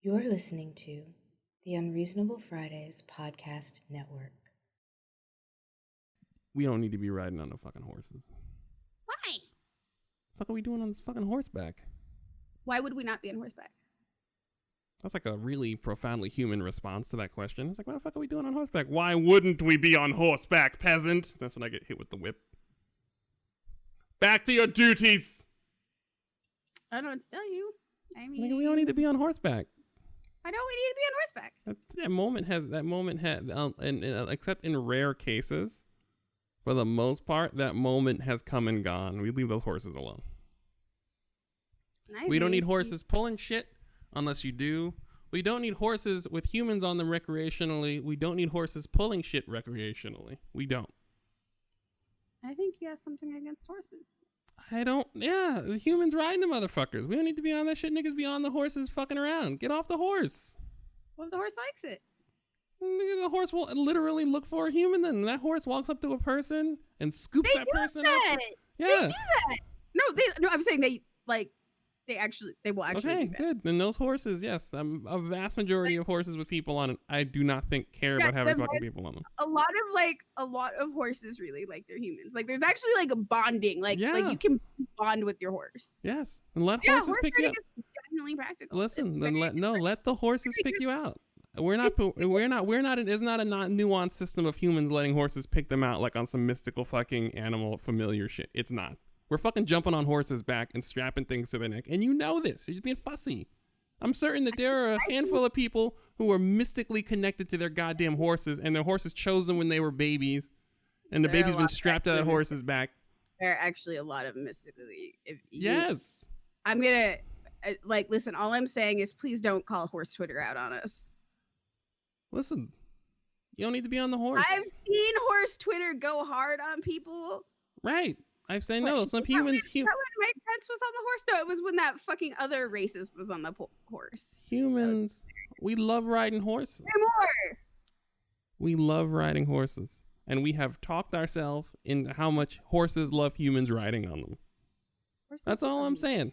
You're listening to the Unreasonable Fridays Podcast Network. We don't need to be riding on no fucking horses. Why? What the fuck are we doing on this fucking horseback? Why would we not be on horseback? That's like a really profoundly human response to that question. It's like, what the fuck are we doing on horseback? Why wouldn't we be on horseback, peasant? That's when I get hit with the whip. Back to your duties! I don't know what to tell you. I mean, Nigga, we don't need to be on horseback. I know we need to be on horseback. That moment has, except in rare cases, for the most part, that moment has come and gone. We leave those horses alone. We don't need horses pulling shit unless you do. We don't need horses with humans on them recreationally. We don't need horses pulling shit recreationally. We don't. I think you have something against horses. I don't. Yeah, the humans riding the motherfuckers. We don't need to be on that shit. Niggas be on the horses fucking around. Get off the horse. What if the horse likes it? The horse will literally look for a human. Then that horse walks up to a person and scoops that person up. Yeah, they do that. No, I'm saying they will actually. Okay, do that. good. And those horses, yes, a vast majority of horses with people on it, I do not think care about having fucking people on them. A lot of horses really like their humans. Like there's actually like a bonding. Like you can bond with your horse. Yes, and let horses pick you up. Is definitely practical. Listen, then let the horses pick you out. We're not. It's not a nuanced system of humans letting horses pick them out like on some mystical fucking animal familiar shit. It's not. We're fucking jumping on horses' back and strapping things to their neck, and you know this. You're just being fussy. I'm certain that there are a handful of people who are mystically connected to their goddamn horses, and their horses chose them when they were babies, and the baby's been strapped to that horse's back. There are actually a lot of mystically. Yes. I'm gonna listen. All I'm saying is, please don't call horse Twitter out on us. Listen, you don't need to be on the horse. I've seen horse Twitter go hard on people. Right. I've said no. Some humans. That when Mike Pence was on the horse? No, it was when that fucking other racist was on the horse. Humans, we love riding horses. More. We love riding horses, and we have talked ourselves into how much horses love humans riding on them. That's all I'm saying.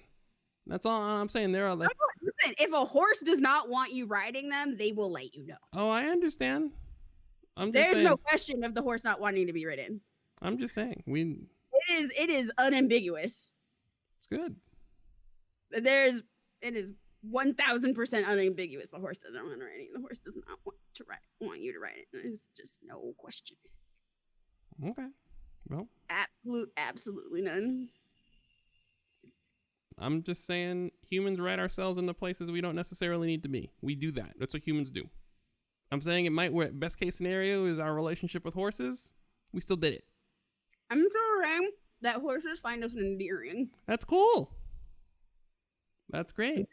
That's all I'm saying. There are like, listen, if a horse does not want you riding them, they will let you know. Oh, I understand. There's no question of the horse not wanting to be ridden. I'm just saying It is unambiguous. It's good. It is 1,000% unambiguous. The horse doesn't want to ride it. The horse does not want you to ride it. There's just no question. Okay. Well, absolutely none. I'm just saying humans ride ourselves into places we don't necessarily need to be. We do that. That's what humans do. I'm saying it might work. Best case scenario is our relationship with horses. We still did it. I'm sure that horses find us endearing. That's cool. That's great.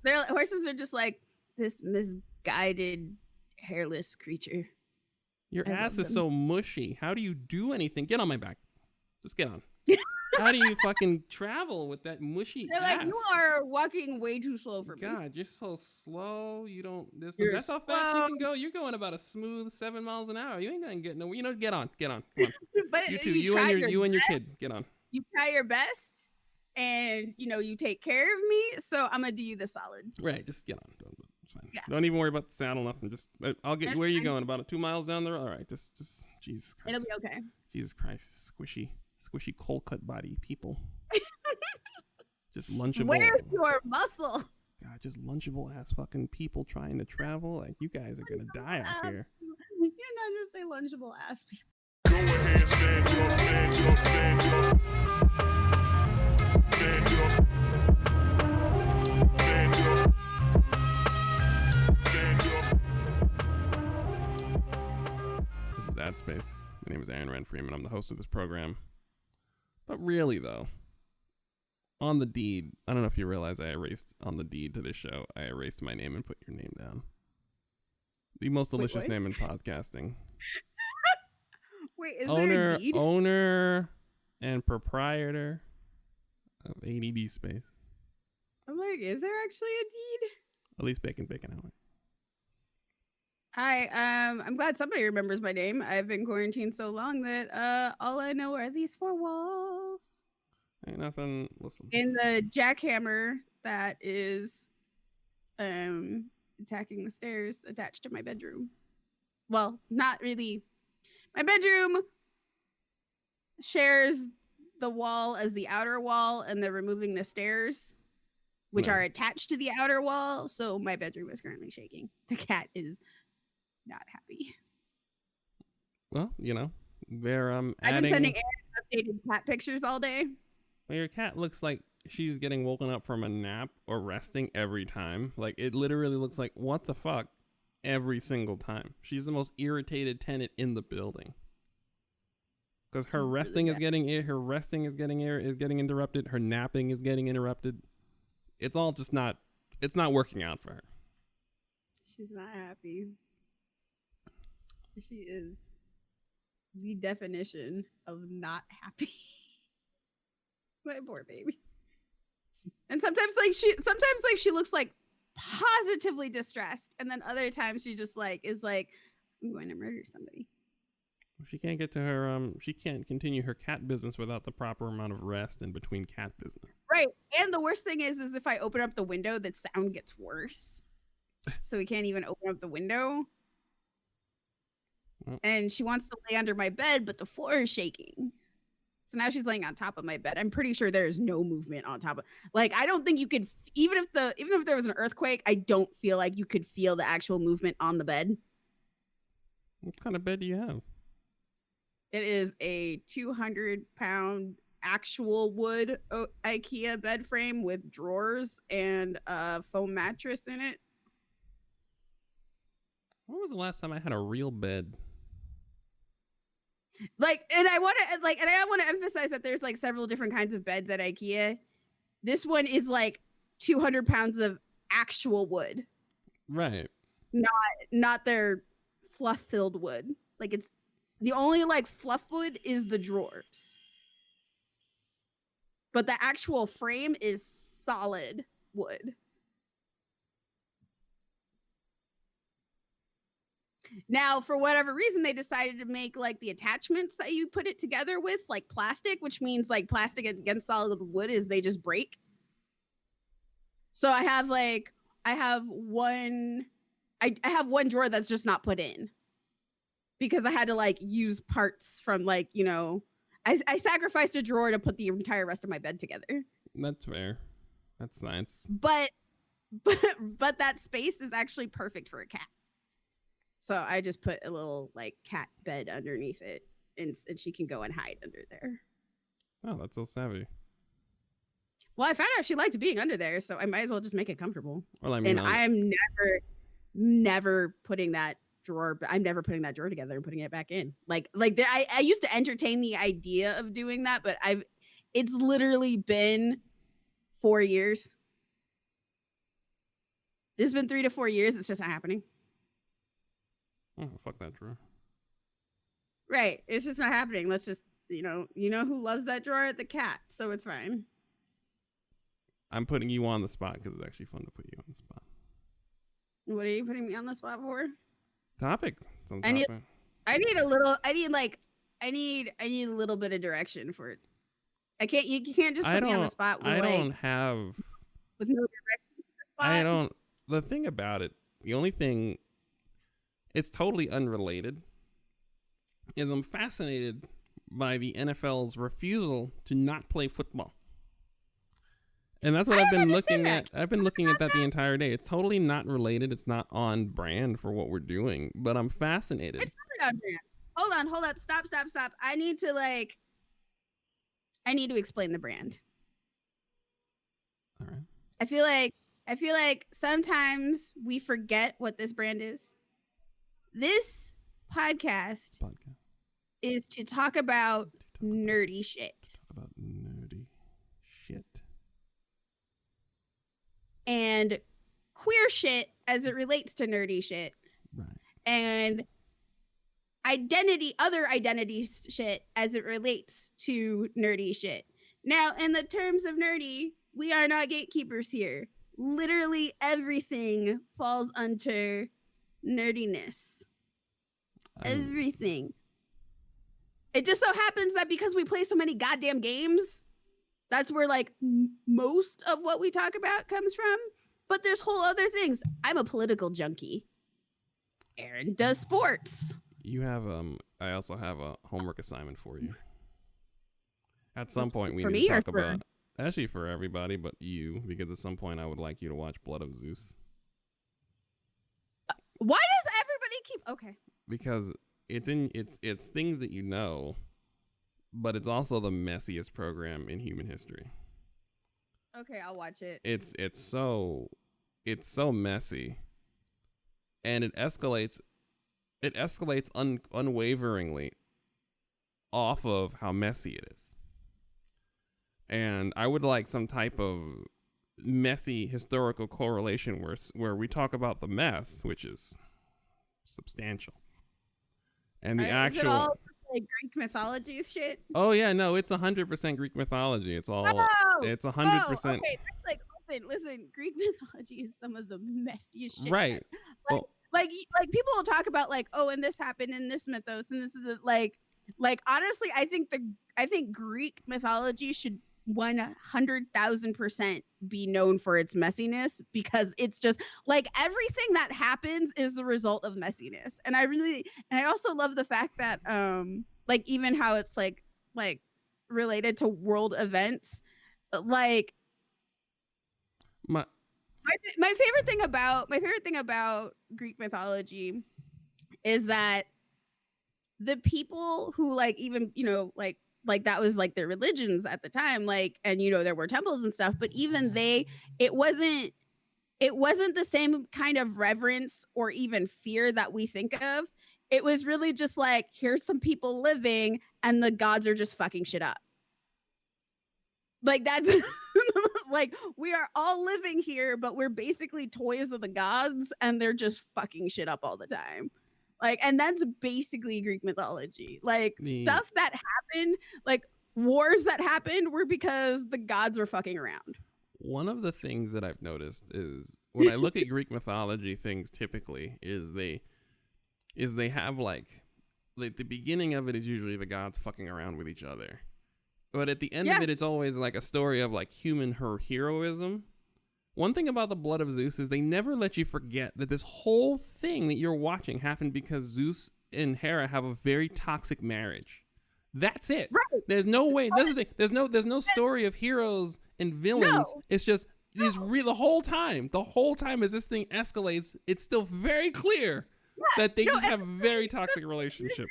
Horses are just like this misguided, hairless creature. Your ass is so mushy. How do you do anything? Get on my back. Just get on. How do you fucking travel with that mushy ass? Like, you are walking way too slow for me. God, you're so slow. You don't. That's how fast you can go. You're going about a smooth 7 miles an hour. You ain't gonna get nowhere. You know, get on. Come on. But you two, you and your kid, get on. You try your best, and you take care of me. So I'm gonna do you the solid. Right, just get on. It's fine. Yeah. Don't even worry about the saddle. Nothing. Just I'll get you. Where are you going? About 2 miles down the road. All right. Just Jesus Christ. It'll be okay. Jesus Christ, squishy cold cut body people. Just lunchable. Where's your muscle? God, just lunchable ass fucking people trying to travel. Like, you guys are gonna die out here. You're not just say lunchable ass people. Go ahead, stand up, stand up, stand up. Stand up. Stand up. Stand up. This is Ad Space. My name is Aaron Ren Freeman. I'm the host of this program. But really, though, on the deed, I don't know if you realize I erased on the deed to this show. I erased my name and put your name down. The most delicious name in podcasting. Wait, is there a deed? Owner and proprietor of ADD Space. I'm like, is there actually a deed? At least Bacon Hour. Hi, I'm glad somebody remembers my name. I've been quarantined so long that all I know are these four walls. Ain't nothing. Listen. In the jackhammer that is attacking the stairs attached to my bedroom. Well, not really. My bedroom shares the wall as the outer wall, and they're removing the stairs, which are attached to the outer wall. So my bedroom is currently shaking. The cat is not happy. Well, you know, they're I've adding. been sending Aaron updated cat pictures all day. Well, your cat looks like she's getting woken up from a nap or resting every time. Like, it literally looks like, what the fuck, every single time. She's the most irritated tenant in the building. Because her resting is getting interrupted. Her napping is getting interrupted. It's all just not. It's not working out for her. She's not happy. She is the definition of not happy. My poor baby. And sometimes she looks like positively distressed, and then other times she just like is like, I'm going to murder somebody. She can't get to her. She can't continue her cat business without the proper amount of rest in between cat business. Right. And the worst thing is if I open up the window, the sound gets worse. So we can't even open up the window. And she wants to lay under my bed, but the floor is shaking. So now she's laying on top of my bed. I'm pretty sure there's no movement on top of. Like, I don't think you could, even if there was an earthquake, I don't feel like you could feel the actual movement on the bed. What kind of bed do you have? It is a 200-pound actual wood IKEA bed frame with drawers and a foam mattress in it. When was the last time I had a real bed? Like, and I want to emphasize that there's like several different kinds of beds at IKEA. This one is like 200 pounds of actual wood. Right. Not their fluff-filled wood. Like, it's the only like fluff wood is the drawers. But the actual frame is solid wood. Now, for whatever reason, they decided to make like the attachments that you put it together with like plastic, which means like plastic against solid wood is they just break. So I have one drawer that's just not put in because I had to like use parts from like, you know, I sacrificed a drawer to put the entire rest of my bed together. That's fair. That's science. But that space is actually perfect for a cat. So I just put a little like cat bed underneath it, and she can go and hide under there. Oh, that's so savvy. Well, I found out she liked being under there, so I might as well just make it comfortable. Well, I mean, and I'm never putting that drawer. I'm never putting that drawer together and putting it back in. I used to entertain the idea of doing that, but it's literally been 4 years. It's been 3 to 4 years. It's just not happening. Oh, fuck that drawer. Right. It's just not happening. Let's just, you know who loves that drawer? The cat. So it's fine. I'm putting you on the spot because it's actually fun to put you on the spot. What are you putting me on the spot for? Topic. I need a little bit of direction for it. You can't just put me on the spot with with no direction. The thing about it, the only thing, it's totally unrelated, is I'm fascinated by the NFL's refusal to not play football. And that's what I've been looking at. I've been looking at that the entire day. It's totally not related. It's not on brand for what we're doing, but I'm fascinated. It's not on brand. Hold up. Stop. I need to explain the brand. All right. I feel like sometimes we forget what this brand is. This podcast is to talk about nerdy shit. Talk about nerdy shit. And queer shit as it relates to nerdy shit. Right. And other identity shit as it relates to nerdy shit. Now, in the terms of nerdy, we are not gatekeepers here. Literally everything falls under nerdiness. Everything. It just so happens that because we play so many goddamn games, that's where like most of what we talk about comes from. But there's whole other things. I'm a political junkie. Aaron does sports. You have I also have a homework assignment for you. At some point we for need me to or talk for- about, actually for everybody but you, because at some point I would like you to watch Blood of Zeus. Why does everybody keep okay? Because it's things that you know, but it's also the messiest program in human history. Okay, I'll watch it. It's so messy, and it escalates unwaveringly off of how messy it is. And I would like some type of messy historical correlation where we talk about the mess, which is substantial, and the Is it actual. all just like Greek mythology shit? Oh yeah, no, it's 100% Greek mythology. It's all. It's 100%. Okay, that's like listen. Greek mythology is some of the messiest shit. Right. Like people will talk about like, oh, and this happened in this mythos, and this is like honestly, I think Greek mythology should 100,000% be known for its messiness, because it's just like everything that happens is the result of messiness. And I also love the fact that like even how it's like related to world events. Like My my favorite thing about Greek mythology is that the people who like even like that was like their religions at the time, like, and there were temples and stuff, but even it wasn't the same kind of reverence or even fear that we think of. It was really just like, here's some people living and the gods are just fucking shit up. Like that's like, we are all living here, but we're basically toys of the gods and they're just fucking shit up all the time. Like, and that's basically Greek mythology. Like stuff that happened, like wars that happened were because the gods were fucking around. One of the things that I've noticed is when I look at Greek mythology things typically is they have like the beginning of it is usually the gods fucking around with each other. But at the end of it, it's always like a story of like human heroism. One thing about the Blood of Zeus is they never let you forget that this whole thing that you're watching happened because Zeus and Hera have a very toxic marriage. That's it. Right. There's no way. This is the thing. There's no story of heroes and villains. No. It's just the whole time. The whole time as this thing escalates, it's still very clear that they just have a very toxic relationship.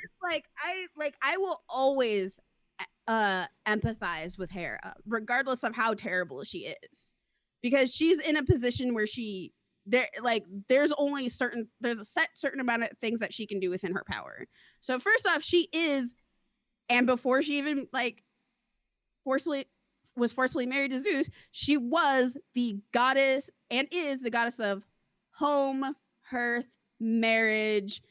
I will always empathize with Hera, regardless of how terrible she is. Because she's in a position where there's a certain amount of things that she can do within her power. So first off, she is, and before she even was forcefully married to Zeus, she was the goddess and is the goddess of home, hearth, marriage,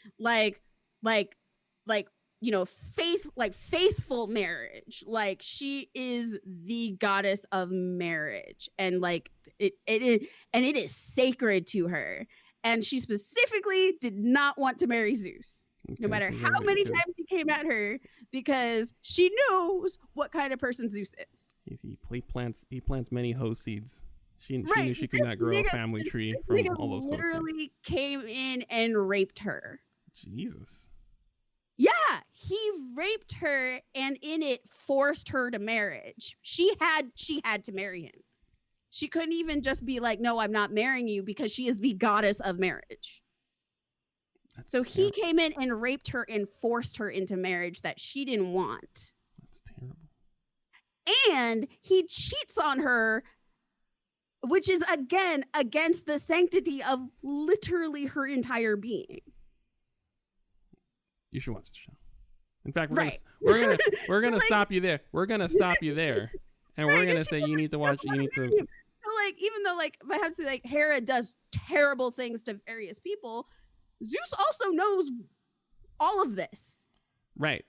faithful marriage. Like she is the goddess of marriage, and like it is sacred to her. And she specifically did not want to marry Zeus, no matter how many times he came at her, because she knows what kind of person Zeus is. He plants many hoe seeds. She knew she could not grow a family tree from all those hoe seeds. Literally came in and raped her. Jesus. Yeah, he raped her and in it forced her to marriage. She had to marry him. She couldn't even just be like, no, I'm not marrying you, because she is the goddess of marriage. So he came in and raped her and forced her into marriage that she didn't want. That's terrible. And he cheats on her, which is again against the sanctity of literally her entire being. You should watch the show. In fact, we're gonna stop you there. We're gonna stop you there, and we're gonna say you need to watch. You need to. So like, even though like if I have to say like Hera does terrible things to various people, Zeus also knows all of this. Right.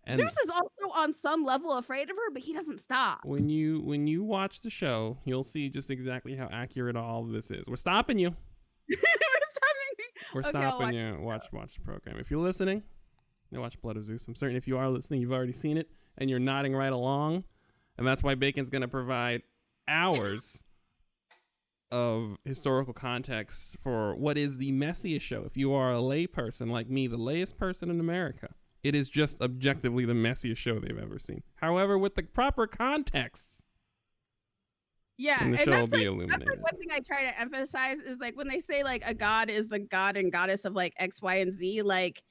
And Zeus is also on some level afraid of her, but he doesn't stop. When you watch the show, you'll see just exactly how accurate all of this is. We're stopping you. We're stopping you. Watch the program. If you're listening, watch Blood of Zeus. I'm certain if you are listening, you've already seen it and you're nodding right along. And that's why Bacon's going to provide hours of historical context for what is the messiest show. If you are a lay person like me, the layest person in America, it is just objectively the messiest show they've ever seen. However, with the proper context, Yeah, and the and show will that's be like, illuminated. that's like one thing I try to emphasize is like when they say like a god is the god and goddess of like X, Y, and Z, like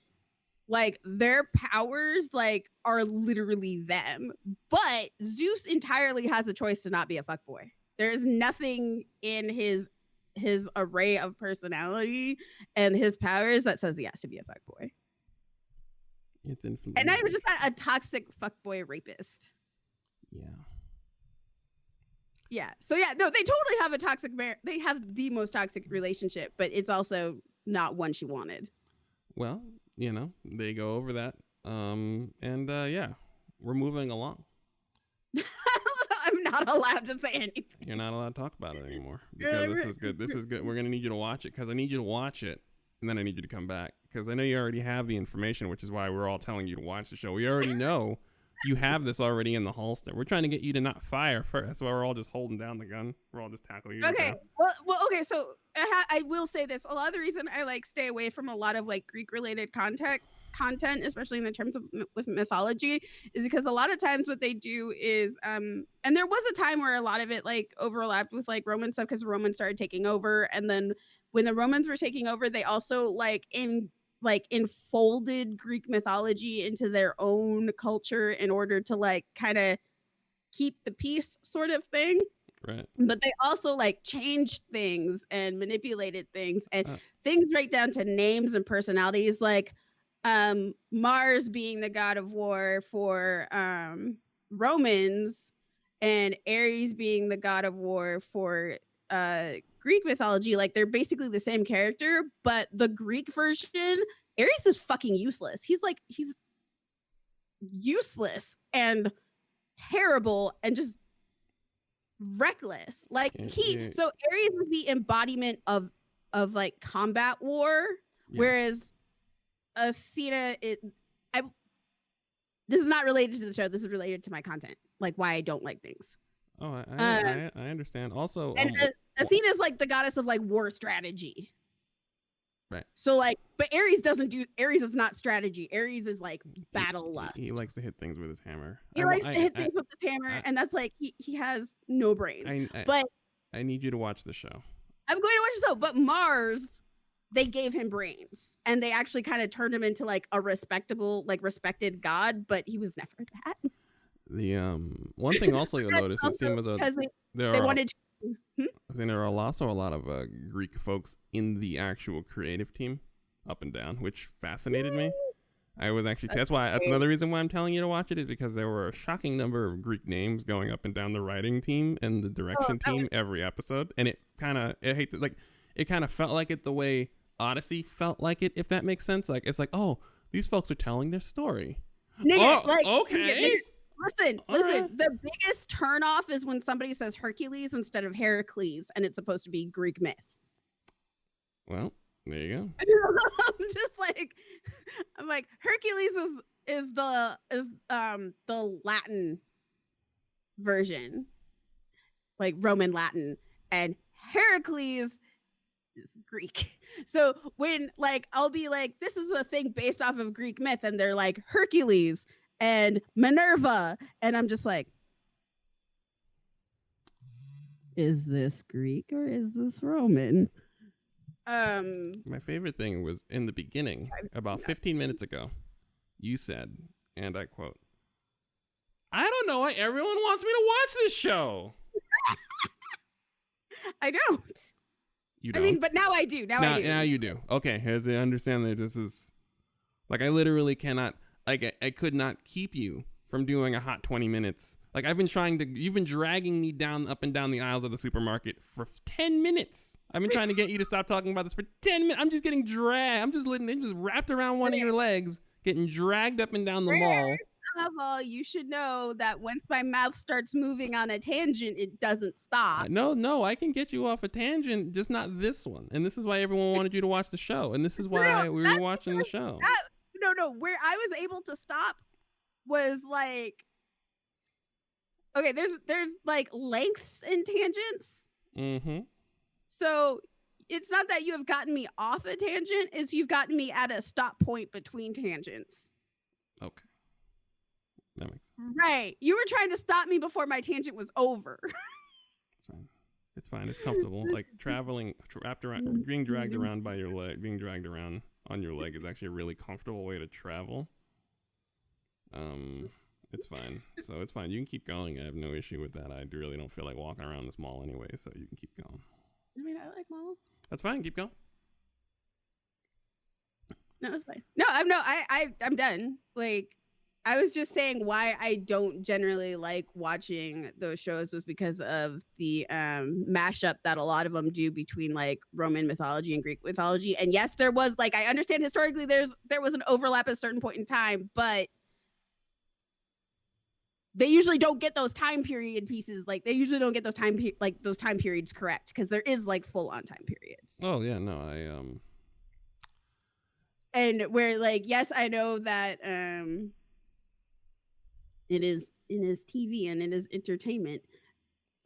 their powers like are literally them. But Zeus entirely has a choice to not be a fuckboy. There's nothing in his array of personality and his powers that says he has to be a fuckboy. It's infinitely. And not even just that, a toxic fuckboy rapist. Yeah. Yeah. So yeah, no, they totally have a toxic they have the most toxic relationship, but it's also not one she wanted. Well, you know, they go over that. Yeah, we're moving along. I'm not allowed to say anything. You're not allowed to talk about it anymore because this is good. This is good. We're going to need you to watch it because I need you to watch it. And then I need you to come back because I know you already have the information, which is why we're all telling you to watch the show. We already know you have this already in the holster. We're trying to get you to not fire first. That's why we're all just holding down the gun. We're all just tackling you. Okay. Well, okay. So I will say this. A lot of the reason I like stay away from a lot of like Greek related content, especially in the terms of with mythology, is because a lot of times what they do is, and there was a time where a lot of it like overlapped with like Roman stuff because the Romans started taking over, and then when the Romans were taking over, they also enfolded Greek mythology into their own culture in order to like kind of keep the peace sort of thing. Right. But they also like changed things and manipulated things and things right down to names and personalities, like Mars being the god of war for Romans and Ares being the god of war for Greek mythology. Like they're basically the same character, but the Greek version, Ares is fucking useless. He's useless and terrible and just reckless. Like so Ares is the embodiment of like combat war, whereas Athena this is not related to the show. This is related to my content, like why I don't like things. Oh, I understand. Also, and Athena is like the goddess of like war strategy. Right. So like, but Ares is not strategy. Ares is like battle lust. He likes to hit things with his hammer. He likes to hit things with his hammer, and that's like he has no brains. But I need you to watch the show. I'm going to watch the show. But Mars, they gave him brains, and they actually kind of turned him into like a respectable, like respected god. But he was never that. The one thing also you'll notice it seems there are also a lot of Greek folks in the actual creative team, up and down, which fascinated me. I was actually that's another reason why I'm telling you to watch it, is because there were a shocking number of Greek names going up and down the writing team and the direction team every episode, and it kind of felt like it the way Odyssey felt like it, if that makes sense. Like it's like, oh, these folks are telling their story. Okay. Listen. Right. The biggest turnoff is when somebody says Hercules instead of Heracles, and it's supposed to be Greek myth. Well, there you go. I'm like Hercules is the Latin version, like Roman Latin, and Heracles is Greek. So when like I'll be like, this is a thing based off of Greek myth, and they're like Hercules and Minerva, and I'm just like, is this Greek or is this Roman? My favorite thing was in the beginning, about 15 minutes ago, you said, and I quote, I don't know why everyone wants me to watch this show. I don't. You don't? I mean, but now I do. Now you do. Okay, as I understand that this is, like, I literally cannot, like, I could not keep you from doing a hot 20 minutes. Like, you've been dragging me up and down the aisles of the supermarket for 10 minutes. I've been trying to get you to stop talking about this for 10 minutes. I'm just getting dragged. I'm just wrapped around one of your legs, getting dragged up and down the mall. First of all, you should know that once my mouth starts moving on a tangent, it doesn't stop. No, I can get you off a tangent, just not this one. And this is why everyone wanted you to watch the show. And this is why we were watching the show. No. Where I was able to stop was like, okay, there's like lengths and tangents. Mm-hmm. So it's not that you have gotten me off a tangent, it's you've gotten me at a stop point between tangents. Okay. That makes sense. Right. You were trying to stop me before my tangent was over. It's fine. It's fine. It's comfortable. Like traveling, wrapped around, being dragged around by your leg, being dragged around on your leg is actually a really comfortable way to travel. It's fine. So it's fine. You can keep going. I have no issue with that. I really don't feel like walking around this mall anyway, so you can keep going. I mean, I like malls. That's fine. Keep going. No, it's fine. No, I'm done. Like, I was just saying why I don't generally like watching those shows was because of the mashup that a lot of them do between like Roman mythology and Greek mythology. And yes, there was like, I understand historically there was an overlap at a certain point in time, but they usually don't get those time period pieces. Like they usually don't get those those time periods correct because there is like full on time periods. Oh yeah, no, And where like, yes, I know that it is TV and it is entertainment.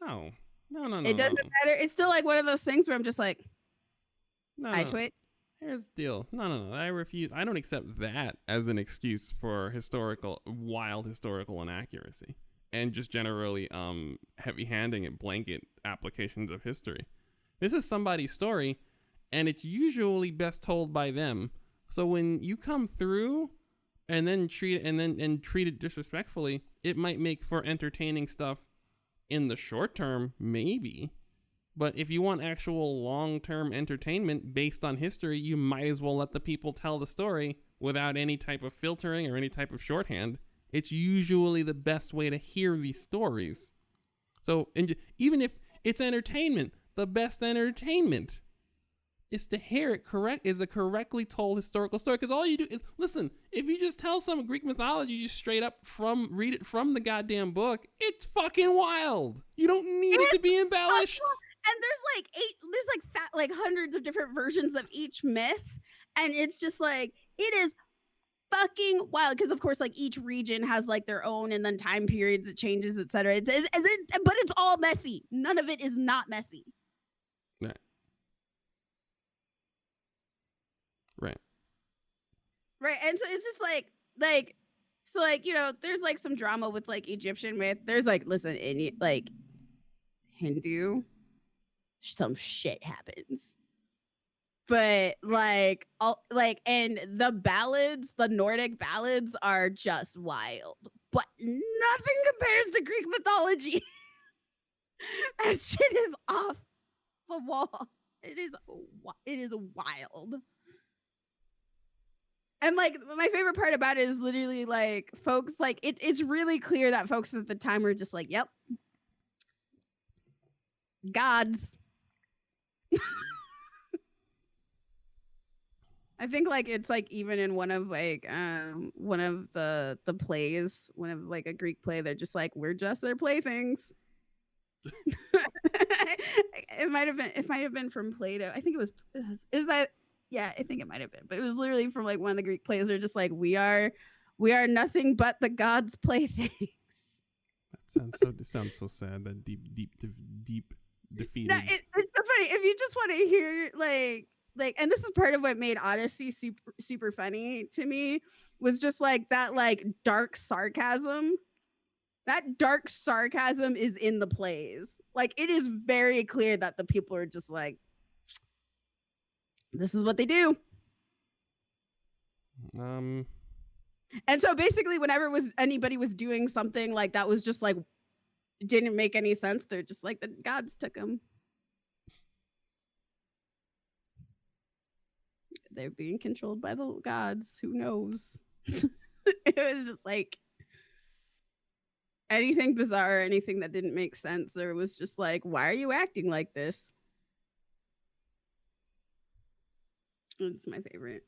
no. It doesn't matter. It's still like one of those things where I'm just like, I No. twit. Here's the deal. No. I refuse. I don't accept that as an excuse for wild historical inaccuracy and just generally heavy-handing it blanket applications of history. This is somebody's story, and it's usually best told by them. So when you come through and then treat it disrespectfully, it might make for entertaining stuff in the short term, maybe. But if you want actual long-term entertainment based on history, you might as well let the people tell the story without any type of filtering or any type of shorthand. It's usually the best way to hear these stories. So even if it's entertainment, the best entertainment is to hear it is a correctly told historical story. Because all you do is, listen, if you just tell some Greek mythology just straight up read it from the goddamn book, it's fucking wild. You don't need it to be embellished. And there's like hundreds of different versions of each myth, and it's just like it is fucking wild because of course like each region has like their own and then time periods it changes, etc. But it's all messy. None of it is not messy. Right. And so it's just like so like, you know, there's like some drama with like Egyptian myth. There's like, listen, in like Hindu, some shit happens. But like and the ballads, the Nordic ballads are just wild. But nothing compares to Greek mythology. That shit is off the wall. It is wild. And like my favorite part about it is literally like folks like it's really clear that folks at the time were just like, yep, gods. I think like it's like even in one of the plays, one of like a Greek play, they're just like, we're just their playthings. It might have been from Plato. I think it was that. Yeah, I think it might have been, but it was literally from like one of the Greek plays. They're just like, we are nothing but the gods' playthings. That sounds so sad. That deep defeated. No, it's so funny if you just want to hear like, and this is part of what made Odyssey super funny to me was just like that like dark sarcasm. That dark sarcasm is in the plays. Like it is very clear that the people are just like, this is what they do. And so basically whenever anybody was doing something like that was just like didn't make any sense, they're just like, the gods took them. They're being controlled by the gods. Who knows? It was just like anything bizarre, anything that didn't make sense, or it was just like, why are you acting like this? It's my favorite.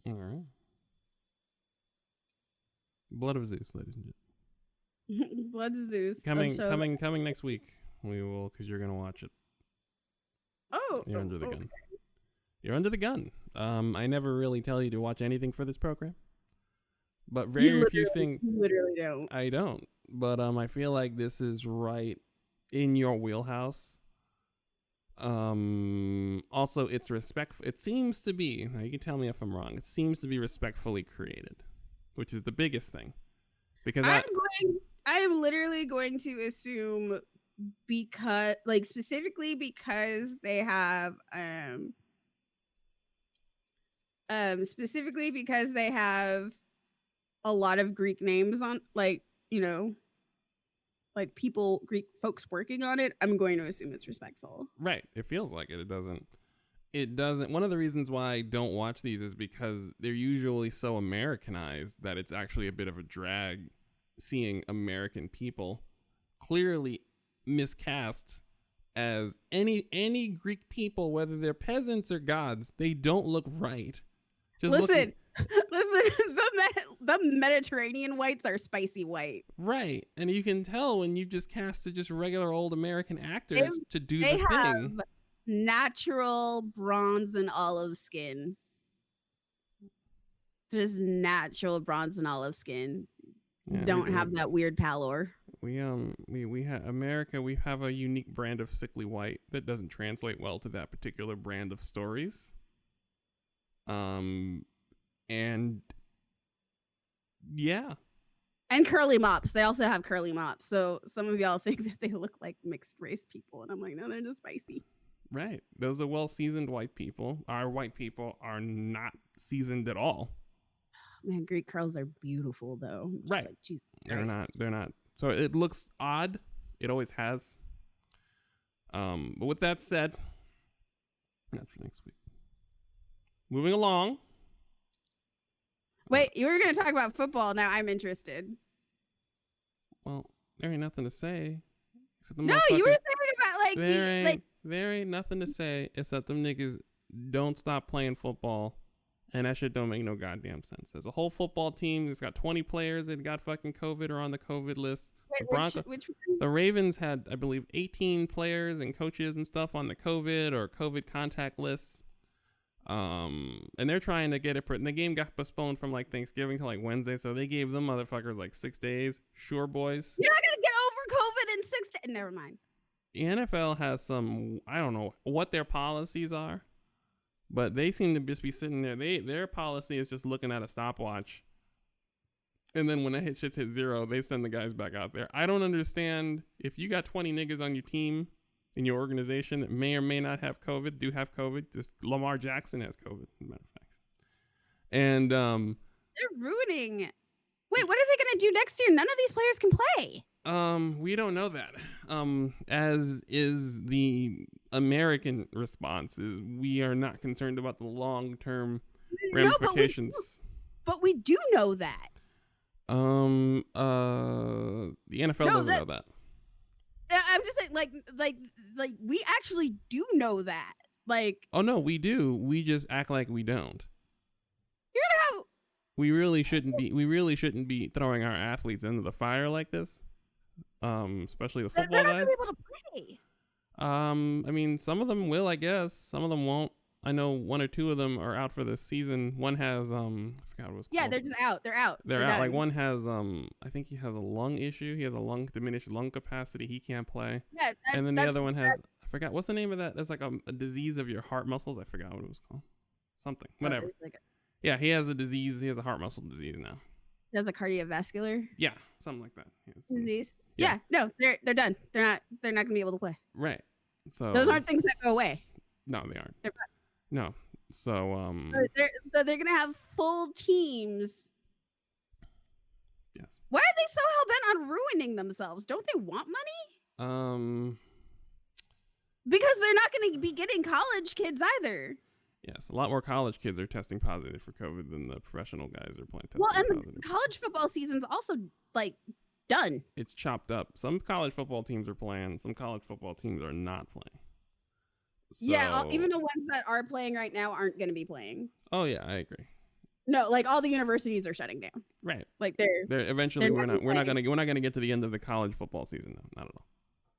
All right. Blood of Zeus, ladies and gentlemen. Blood of Zeus. Coming next week. We will, because you're gonna watch it. Oh, you're under the gun. You're under the gun. I never really tell you to watch anything for this program, but very few things. You literally don't. I don't. But I feel like this is right in your wheelhouse. Also, it's respectful. It seems to be. Now you can tell me if I'm wrong. It seems to be respectfully created, which is the biggest thing. Because I am literally going to assume because, like, specifically because they have a lot of Greek names on, like, you know, like people, Greek folks working on it. I'm going to assume it's respectful. right, it feels like it. It doesn't. One of the reasons why I don't watch these is because they're usually so Americanized that it's actually a bit of a drag seeing American people clearly miscast as any Greek people, whether they're peasants or gods. They don't look right. Listen, the Mediterranean whites are spicy white. Right, and you can tell when you just casted just regular old American actors to do They the have thing. natural bronze and olive skin. Just natural bronze and olive skin. Yeah, Don't have that weird pallor. We have America. We have a unique brand of sickly white that doesn't translate well to that particular brand of stories. And yeah, And curly mops. They also have curly mops. So some of y'all think that they look like mixed race people, and I'm like, no, they're just spicy. right. Those are well seasoned white people. Our white people are not seasoned at all. Man, Greek curls are beautiful though. Just Right. Like, Jesus They're not. Christ. They're not. So it looks odd. It always has. But with that said, that's for next week. Moving along. Wait, you were going to talk about football. Now I'm interested. Well, there ain't nothing to say. Except them No, you were motherfuckers- saying about like, there ain't nothing to say except them niggas don't stop playing football, and that shit don't make no goddamn sense. There's a whole football team that's got 20 players that got fucking COVID or on the COVID list. wait, The Bronco- which The Ravens had, I believe, 18 players and coaches and stuff on the COVID or COVID contact lists. And they're trying to get it. And the game got postponed from like Thanksgiving to like Wednesday, so they gave them motherfuckers like 6 days. Sure, boys. You're not gonna get over COVID in 6 days. Never mind. The NFL has some, I don't know what their policies are, but they seem to just be sitting there. Their policy is just looking at a stopwatch, and then when the shit hits zero, they send the guys back out there. I don't understand if you got 20 niggas on your team in your organization that may or may not have COVID, do have COVID. Just Lamar Jackson has COVID, as a matter of fact. And They're ruining. Wait, what are they gonna do next year? None of these players can play. we don't know that. As is the American response, is we are not concerned about the long-term ramifications. But we do know that. The NFL doesn't know that. I'm just saying, like we actually do know that. Like, Oh no, we do. We just act like we don't. you're gonna have. We really shouldn't be throwing our athletes into the fire like this. Especially the They're football not guys. gonna be able to play. I mean, some of them will, I guess. Some of them won't. I know 1 or 2 of them are out for this season. One has I forgot what it was Yeah, called. they're just out. They're out. They're out. done. Like one has I think he has a lung issue. He has a diminished lung capacity. He can't play. Yeah, And then the other one has, I forgot what's the name of that. There's like a disease of your heart muscles. I forgot what it was called. Something. Whatever. Yeah, he has a disease. He has a heart muscle disease now. There's a cardiovascular Yeah, something like that. He has some- disease. Yeah. Yeah, no, they're done. They're not gonna be able to play. Right. So Those aren't things that go away. No, they aren't. They're No. So They're gonna have full teams. yes. Why are they so hell bent on ruining themselves? Don't they want money? Because they're not going to be getting college kids either. Yes, a lot more college kids are testing positive for COVID than the professional guys are testing Well, and positive. the college football season's also like done. It's chopped up. Some college football teams are playing. Some college football teams are not playing. Yeah, So- even the ones that are playing right now aren't going to be playing. Oh yeah, I agree. No, like all the universities are shutting down. Right. Like they're There eventually They're we're not not playing. gonna get to the end of the college football season. No, not at all.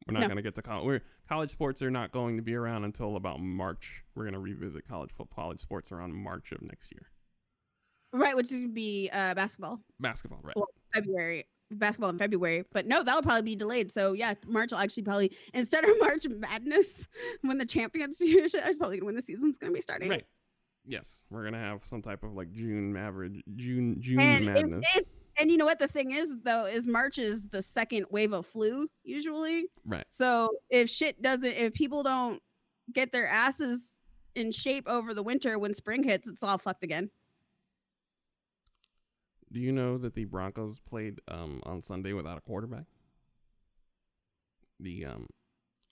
We're not No. gonna get to college. College sports are not going to be around until about March. We're gonna revisit college sports around March of next year. right, which would be basketball. Basketball, right? Well, February. basketball in February, but no, that'll probably be delayed. So yeah, March will actually probably, instead of March Madness when the champions I was probably gonna win the season's gonna be starting. Right. Yes, we're gonna have some type of like June And madness. and you know what the thing is though, is March is the second wave of flu usually. Right. So if people don't get their asses in shape over the winter, when spring hits, it's all fucked again. Do you know that the Broncos played on Sunday without a quarterback? The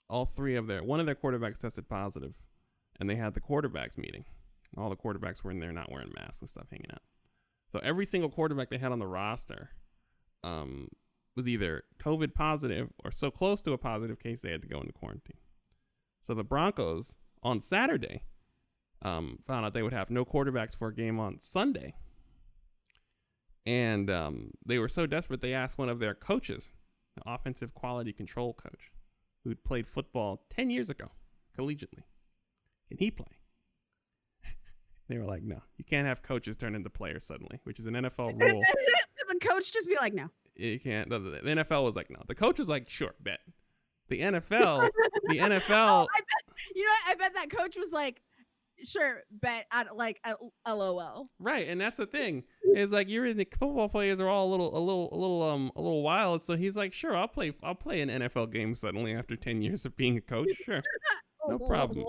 all three of one of their quarterbacks tested positive, and they had the quarterbacks meeting. All the quarterbacks were in there not wearing masks and stuff, hanging out. So every single quarterback they had on the roster was either COVID positive or so close to a positive case they had to go into quarantine. So the Broncos on Saturday found out they would have no quarterbacks for a game on Sunday. And they were so desperate, they asked one of their coaches, the offensive quality control coach, who'd played football 10 years ago, collegiately. Can he play? They were like, no, you can't have coaches turn into players suddenly, which is an NFL rule. The coach just be like, no. You can't. The NFL was like, no. The coach was like, sure, bet. The NFL. Oh, I bet that coach was like, sure, bet. LOL. Right, and that's the thing. Is like the football players are all a little wild. So he's like, sure, I'll play an NFL game suddenly after 10 years of being a coach. Sure, no problem.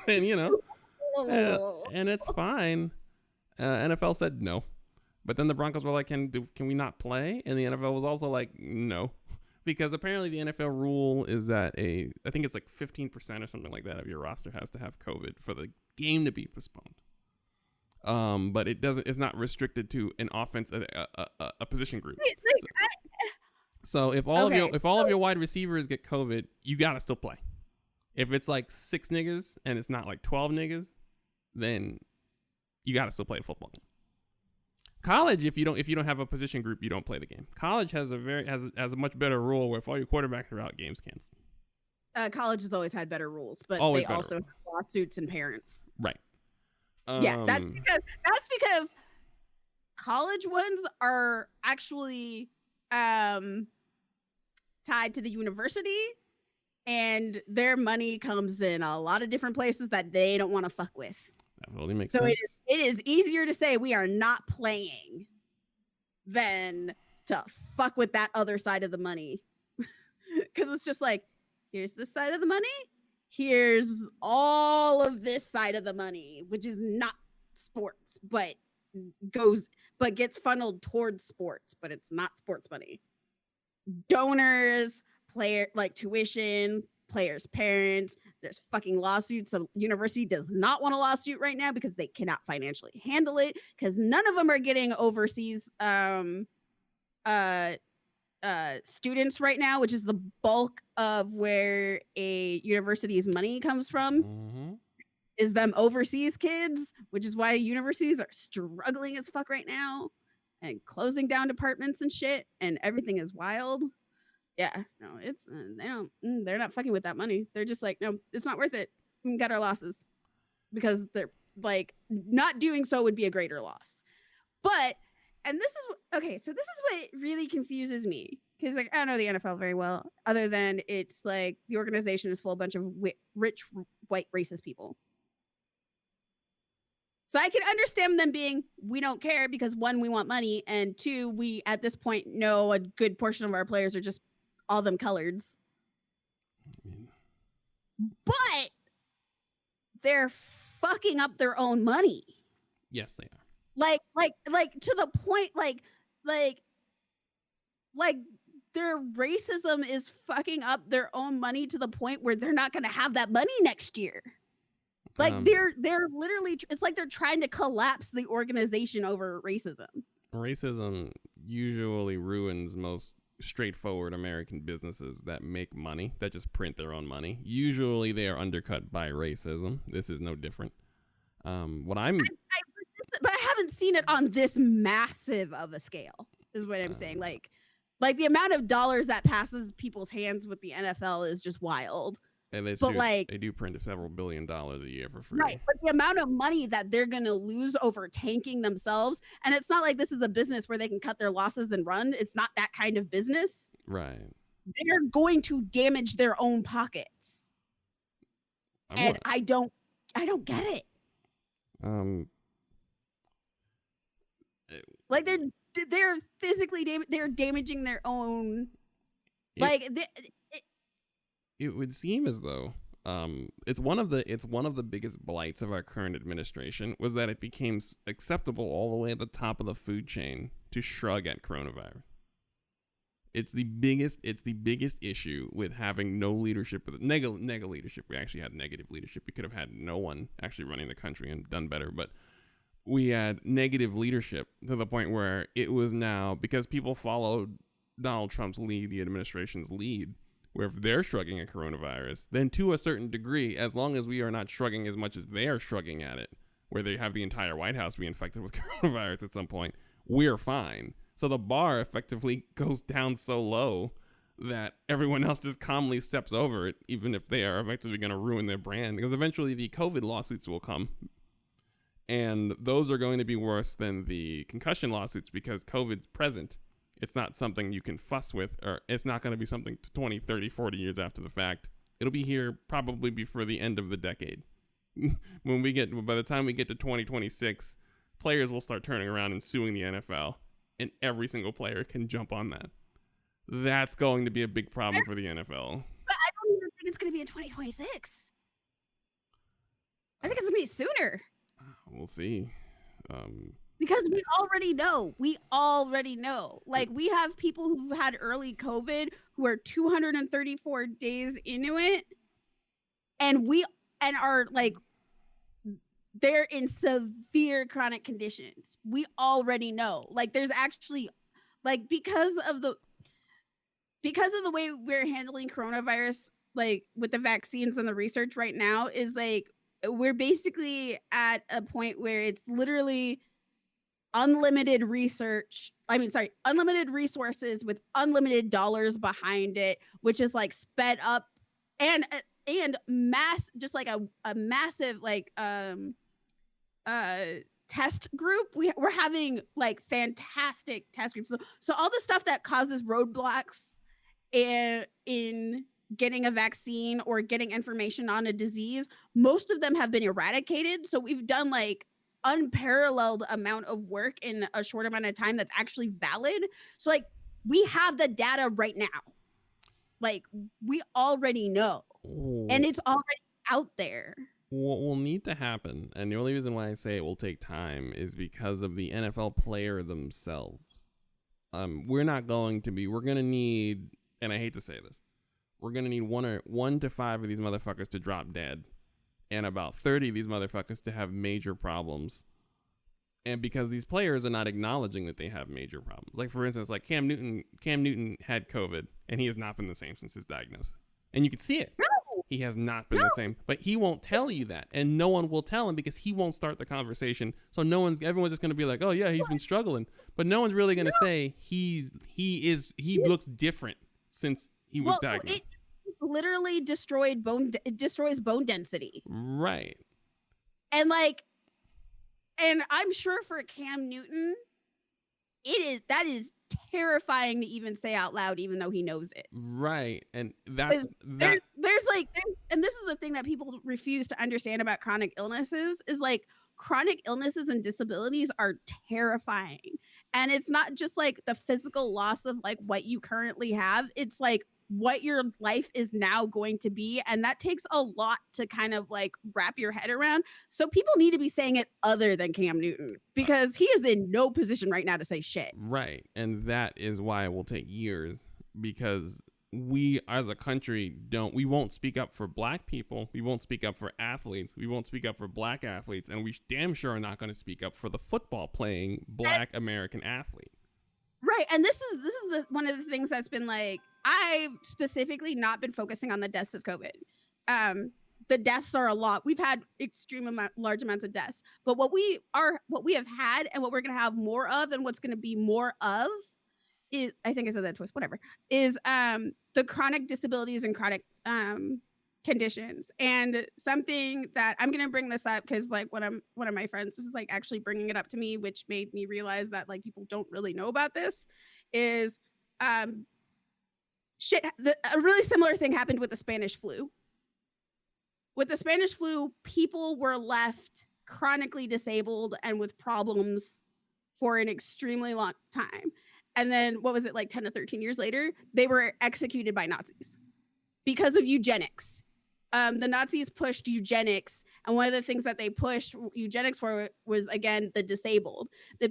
And and it's fine. NFL said no, but then the Broncos were like, can we not play? And the NFL was also like, no, because apparently the NFL rule is that I think it's like 15% or something like that of your roster has to have COVID for the game to be postponed. But it's not restricted to an offense, a position group. So if all of your wide receivers get COVID, you gotta still play. If it's like 6 niggas and it's not like 12 niggas, then you gotta still play a football game. College, if you don't have a position group, you don't play the game. College has a much better rule where if all your quarterbacks are out, games canceled. College has always had better rules, but Always they better also have lawsuits and parents. Right. Yeah, that's because college ones are actually tied to the university, and their money comes in a lot of different places that they don't want to fuck with. That totally makes So sense. it is easier to say we are not playing than to fuck with that other side of the money. Because it's just like, here's this side of the money. Here's all of this side of the money, which is not sports, but gets funneled towards sports, but it's not sports money. Donors, tuition, players' parents. There's fucking lawsuits. The university does not want a lawsuit right now because they cannot financially handle it, because none of them are getting overseas students right now, which is the bulk of where a university's money comes from. Mm-hmm. Is them overseas kids, which is why universities are struggling as fuck right now and closing down departments and shit, and everything is wild. Yeah, no, it's they're not fucking with that money. They're just like, no, it's not worth it. We can cut our losses, because they're like, not doing so would be a greater loss. But, and this is okay, so this is what really confuses me, because like, I don't know the NFL very well, other than it's like the organization is full of a bunch of rich white racist people. So I can understand them being, we don't care because 1, we want money, and 2, we at this point know a good portion of our players are just all them coloreds. But they're fucking up their own money. Yes, they are. Like to the point, like their racism is fucking up their own money to the point where they're not going to have that money next year. Like they're literally, it's like they're trying to collapse the organization over racism. Racism usually ruins most straightforward American businesses that make money, that just print their own money. Usually they are undercut by racism. This is no different. But I haven't seen it on this massive of a scale, is what I'm saying. Like the amount of dollars that passes people's hands with the NFL is just wild. And But like, they do print several $1 billion a year for free. right, but the amount of money that they're going to lose over tanking themselves, and it's not like this is a business where they can cut their losses and run. It's not that kind of business. Right. They're going to damage their own pockets. And I don't get it. Like they're physically they're damaging their own. It would seem as though it's one of the biggest blights of our current administration was that it became acceptable all the way at the top of the food chain to shrug at coronavirus. It's the biggest issue with having no leadership, with negative leadership. We actually had negative leadership. We could have had no one actually running the country and done better, but we had negative leadership to the point where it was now, because people followed Donald Trump's lead, the administration's lead, where if they're shrugging at coronavirus, then to a certain degree, as long as we are not shrugging as much as they are shrugging at it, where they have the entire White House be infected with coronavirus at some point, we're fine. So the bar effectively goes down so low that everyone else just calmly steps over it, even if they are effectively going to ruin their brand, because eventually the COVID lawsuits will come. And those are going to be worse than the concussion lawsuits because COVID's present. It's not something you can fuss with, or it's not going to be something 20, 30, 40 years after the fact. It'll be here probably before the end of the decade. By the time we get to 2026, players will start turning around and suing the NFL, and every single player can jump on that. That's going to be a big problem for the NFL. But I don't even think it's going to be in 2026. I think it's going to be sooner. We'll see. Because we already know. Like, we have people who've had early COVID who are 234 days into it, and are like, they're in severe chronic conditions. We already know. Like, there's actually, like, because of the way we're handling coronavirus, like with the vaccines and the research right now, is like, we're basically at a point where it's literally unlimited resources with unlimited dollars behind it, which is like sped up and just like a massive like test group. We're having like fantastic test groups. So all the stuff that causes roadblocks in getting a vaccine or getting information on a disease, most of them have been eradicated. So we've done like unparalleled amount of work in a short amount of time that's actually valid. So like, we have the data right now. Like, we already know. Ooh. And it's already out there. What will need to happen, and the only reason why I say it will take time, is because of the NFL player themselves. We're going to need, and I hate to say this, we're going to need 1 to 5 of these motherfuckers to drop dead, and about 30 of these motherfuckers to have major problems. And because these players are not acknowledging that they have major problems. Like, for instance, like Cam Newton had COVID, and he has not been the same since his diagnosis. And you can see it. No. He has not been the same. But he won't tell you that. And no one will tell him because he won't start the conversation. So everyone's just going to be like, oh, yeah, he's been struggling. But no one's really going to say he looks different since he was diagnosed. It literally destroys bone density. Right. And I'm sure for Cam Newton, that is terrifying to even say out loud, even though he knows it. Right. And there's and this is the thing that people refuse to understand about chronic illnesses, is like, chronic illnesses and disabilities are terrifying. And it's not just like the physical loss of like what you currently have. It's like what your life is now going to be. And that takes a lot to kind of like wrap your head around. So people need to be saying it other than Cam Newton, because he is in no position right now to say shit. Right. And that is why it will take years, because we as a country we won't speak up for black people. We won't speak up for athletes. We won't speak up for black athletes. And we damn sure are not going to speak up for the football playing black American athlete. Right. And this is one of the things that's been like, I've specifically not been focusing on the deaths of COVID. The deaths are a lot. We've had large amounts of deaths, but what we have had and what we're going to have more of, and what's going to be more of, is, I think I said that twice, whatever, is the chronic disabilities and chronic conditions. And something that I'm gonna bring this up because like one of my friends, this is like actually bringing it up to me, which made me realize that like people don't really know about this, is a really similar thing happened with the Spanish flu. With the Spanish flu, people were left chronically disabled and with problems for an extremely long time. And then what was it, like 10 to 13 years later, they were executed by Nazis because of eugenics. The Nazis pushed eugenics, and one of the things that they pushed eugenics for was, again, the disabled. The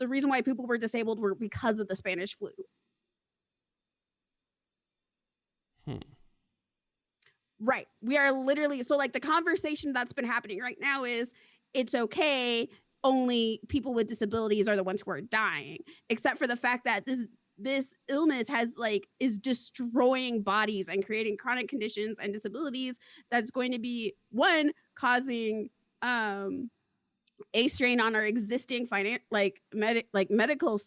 reason why people were disabled were because of the Spanish flu. Right. We are literally, so like the conversation that's been happening right now is it's okay, only people with disabilities are the ones who are dying, except for the fact that this illness is destroying bodies and creating chronic conditions and disabilities that's going to be, one, causing a strain on our existing medical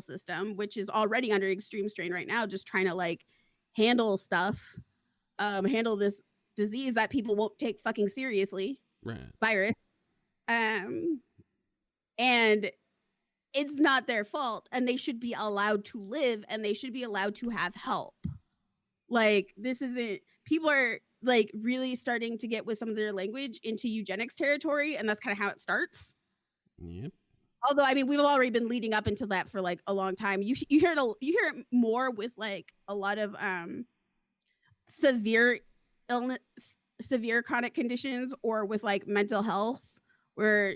system, which is already under extreme strain right now, just trying to like handle stuff, handle this disease that people won't take fucking seriously, Right. virus. And it's not their fault, and they should be allowed to live, and they should be allowed to have help. Like, this isn't, people are like really starting to get with some of their language into eugenics territory, and that's kind of how it starts. Yep. Although, I mean, we've already been leading up into that for like a long time. You hear it more with like a lot of severe illness, severe chronic conditions, or with like mental health, where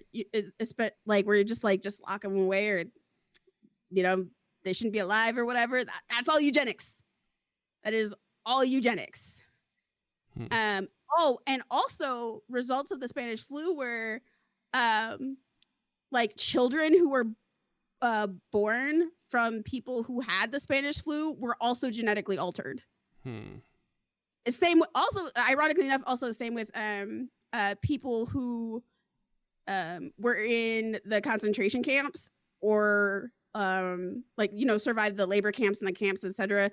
where you're just lock them away, or they shouldn't be alive or whatever. That's all eugenics. That is all eugenics. Oh, and also results of the Spanish flu were like children who were born from people who had the Spanish flu were also genetically altered. Same, also ironically enough, also same with people who were in the concentration camps, or survived the labor camps and the camps, etc.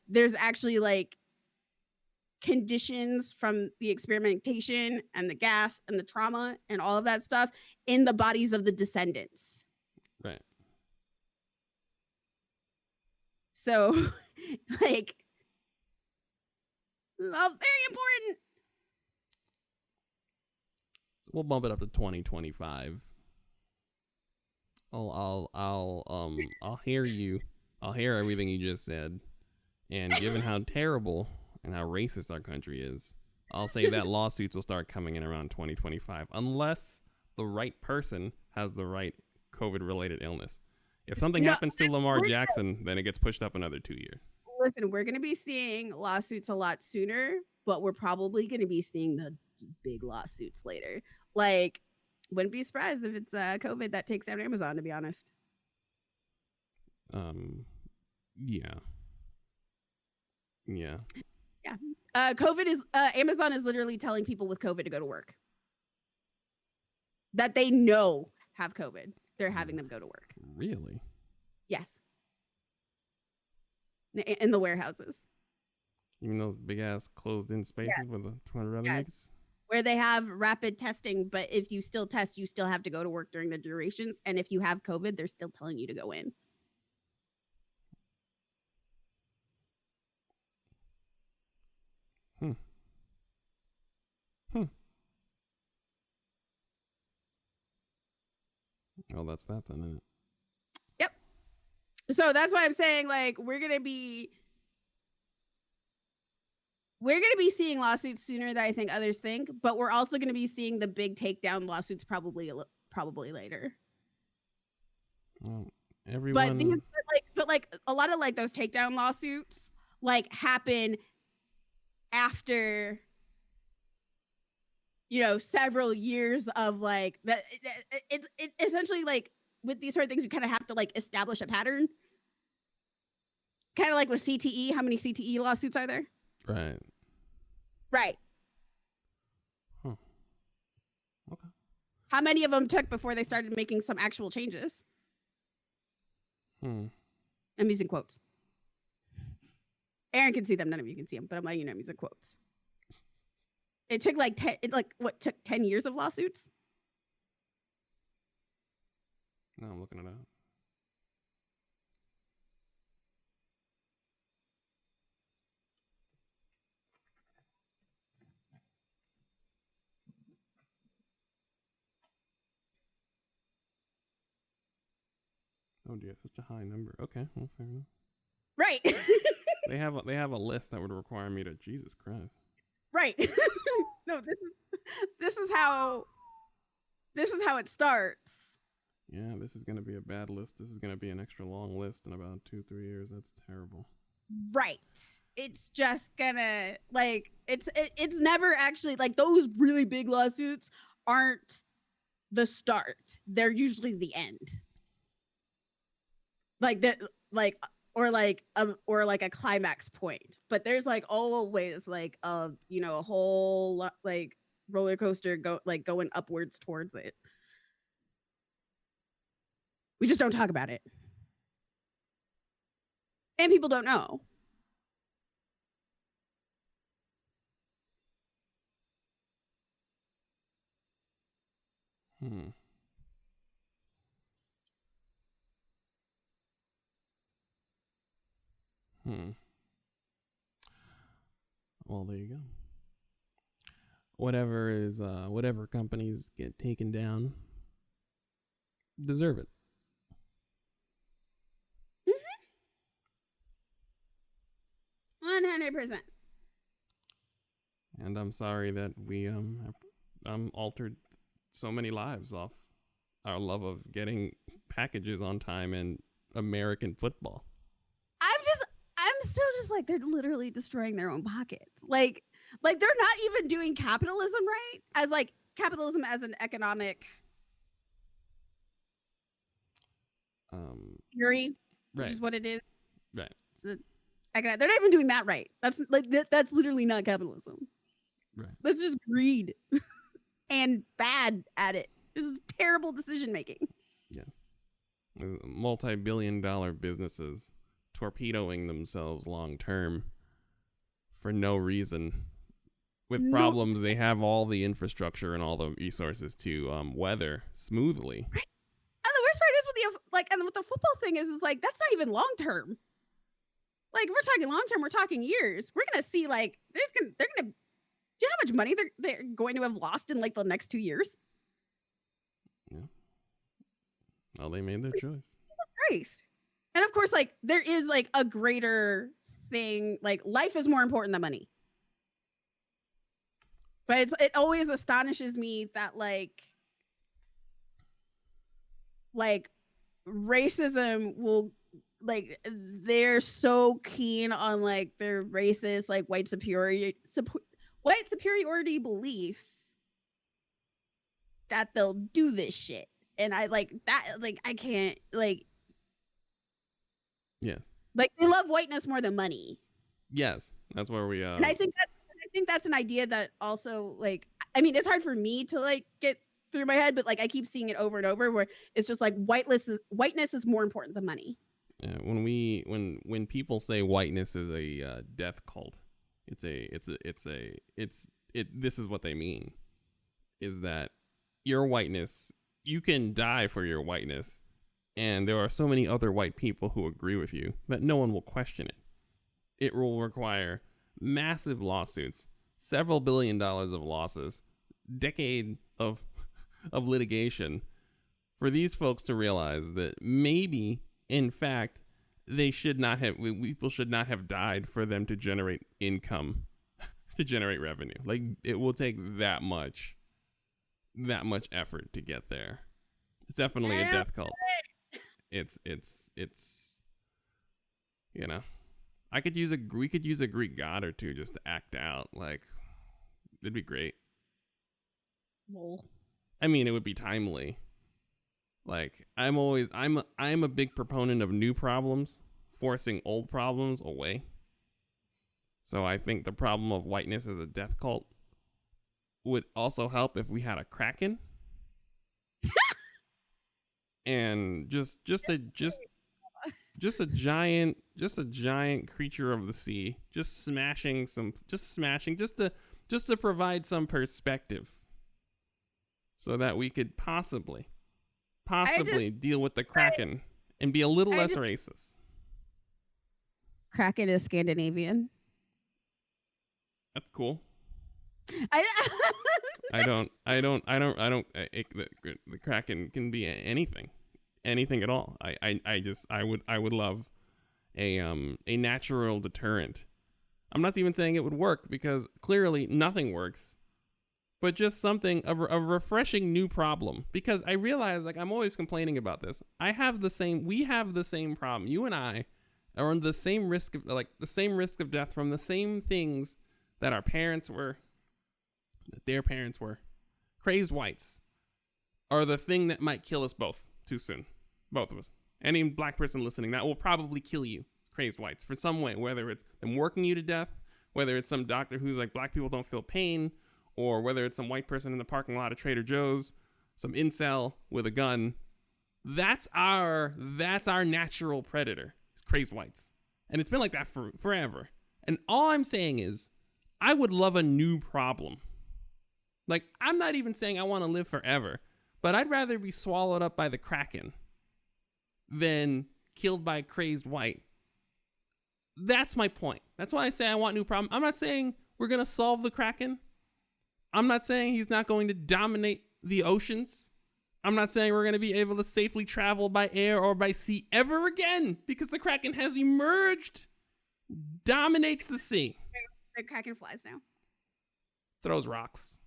There's actually like conditions from the experimentation and the gas and the trauma and all of that stuff in the bodies of the descendants. Right. So like, very important. So we'll bump it up to 2025. I'll hear you. I'll hear everything you just said. And given how terrible and how racist our country is, I'll say that lawsuits will start coming in around 2025, unless the right person has the right COVID-related illness. If something happens to Lamar Jackson, then it gets pushed up another 2 years. Listen, we're going to be seeing lawsuits a lot sooner, but we're probably going to be seeing the big lawsuits later. Like, wouldn't be surprised if it's COVID that takes down Amazon, to be honest. Yeah. COVID is Amazon is literally telling people with COVID to go to work that they know have COVID. They're having them go to work. Really? Yes. In the warehouses. Even those big ass closed in spaces with the 200 other niggas? Where they have rapid testing, but if you still test, you still have to go to work during the durations. And if you have COVID, they're still telling you to go in. Oh, that's that then, isn't it? Yep. So that's why I'm saying, like, we're gonna be seeing lawsuits sooner than I think others think, but we're also gonna be seeing the big takedown lawsuits probably later. Well, everyone. But a lot of like those takedown lawsuits like happen after several years of like that. It essentially, like, with these sort of things, you kind of have to like establish a pattern, kind of like with CTE. How many CTE lawsuits are there? Right. Huh. Okay. How many of them took before they started making some actual changes? I'm using quotes. Aaron can see them. None of you can see them, but I'm letting you know I'm using quotes. It took like 10 years of lawsuits? No, I'm looking it up. Oh dear, such a high number. Okay, well, fair enough. Right. They have a list that would require me to. Jesus Christ. Right. No, this is how it starts. Yeah, this is gonna be a bad list. This is gonna be an extra long list in about 2-3 years. That's terrible. Right. It's just gonna like it's never actually like those really big lawsuits aren't the start. They're usually the end. Like that, or a climax point. But there's like always like a whole lot, like roller coaster going upwards towards it. We just don't talk about it, and people don't know. Well, there you go. Whatever companies get taken down deserve it. 100%. And I'm sorry that we have altered so many lives off our love of getting packages on time and American football. I'm still just like they're literally destroying their own pockets. Like they're not even doing capitalism right, as like capitalism as an economic theory, which Right. is what it is. Right. So, they're not even doing that right. That's like that's literally not capitalism. Right. That's just greed and bad at it. This is terrible decision making. Yeah. Multi-billion-dollar businesses torpedoing themselves long term for no reason. With problems, they have all the infrastructure and all the resources to weather smoothly. Right. And the worst part is with the football thing is like that's not even long term. Like we're talking long term, we're talking years. We're gonna see like they're gonna. Do you know how much money they're going to have lost in like the next 2 years? Yeah. Well, they made their choice. Jesus Christ. And of course, like there is like a greater thing. Like life is more important than money. But it always astonishes me that like racism will like they're so keen on like their racist like white superiority beliefs that they'll do this shit. And I like that like I can't like Yes. like they love whiteness more than money. Yes. That's where we And I think that's an idea that also like I mean it's hard for me to like get through my head, but like I keep seeing it over and over where it's just like whiteness is more important than money. Yeah, when people say whiteness is a death cult, this is what they mean, is that your whiteness, you can die for your whiteness, and there are so many other white people who agree with you that no one will question it. It will require massive lawsuits, several $1 billion of losses, decade of litigation for these folks to realize that maybe in fact people should not have died for them to generate income, to generate revenue. Like it will take that much effort to get there. It's definitely a death cult. It's we could use a Greek god or two just to act out. Like it'd be great. Lol. I mean, it would be timely. Like I'm a big proponent of new problems forcing old problems away. So I think the problem of whiteness as a death cult would also help if we had a kraken. And just a giant creature of the sea, just smashing just to provide some perspective so that we could possibly deal with the Kraken and be a little less racist. Kraken is Scandinavian. That's cool. I The Kraken can be anything at all. I would love a natural deterrent. I'm not even saying it would work because clearly nothing works, but just something a refreshing new problem. Because I realize, like, I'm always complaining about this. We have the same problem. You and I are on the same risk of death from the same things that our parents were, that their parents were. Crazed whites are the thing that might kill us both too soon. Both of us. Any black person listening, that will probably kill you. Crazed whites for some way, whether it's them working you to death, whether it's some doctor who's like, black people don't feel pain, or whether it's some white person in the parking lot of Trader Joe's, some incel with a gun. That's our natural predator. It's crazed whites. And it's been like that for forever. And all I'm saying is, I would love a new problem. Like, I'm not even saying I want to live forever, but I'd rather be swallowed up by the Kraken than killed by a crazed white. That's my point. That's why I say I want new problem. I'm not saying we're going to solve the Kraken. I'm not saying he's not going to dominate the oceans. I'm not saying we're going to be able to safely travel by air or by sea ever again, because the Kraken has emerged, dominates the sea. The Kraken flies now. Throws rocks.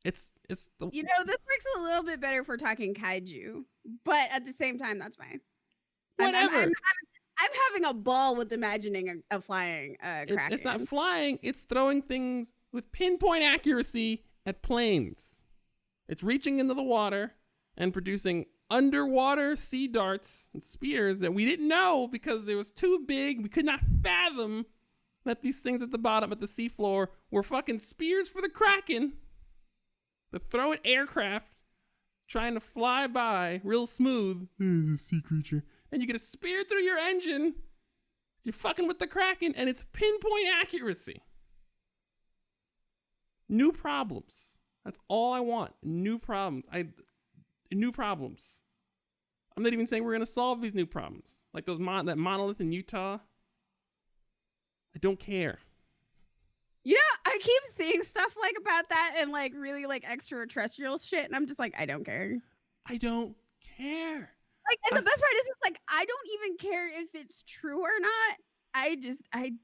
It's this works a little bit better for talking kaiju, but at the same time, that's fine. Whatever. I'm having a ball with imagining a flying Kraken. It's not flying. It's throwing things with pinpoint accuracy at planes. It's reaching into the water and producing underwater sea darts and spears that we didn't know because it was too big. We could not fathom that these things at the bottom at the seafloor were fucking spears for the Kraken to throw at aircraft trying to fly by real smooth. There's a sea creature. And you get a spear through your engine. You're fucking with the Kraken, and it's pinpoint accuracy. New problems. That's all I want. New problems. New problems. I'm not even saying we're gonna solve these new problems. Like that monolith in Utah. I don't care. I keep seeing stuff like about that and like really like extraterrestrial shit, and I'm just like, I don't care. I don't care. Like, and the best part is, it's like, I don't even care if it's true or not. I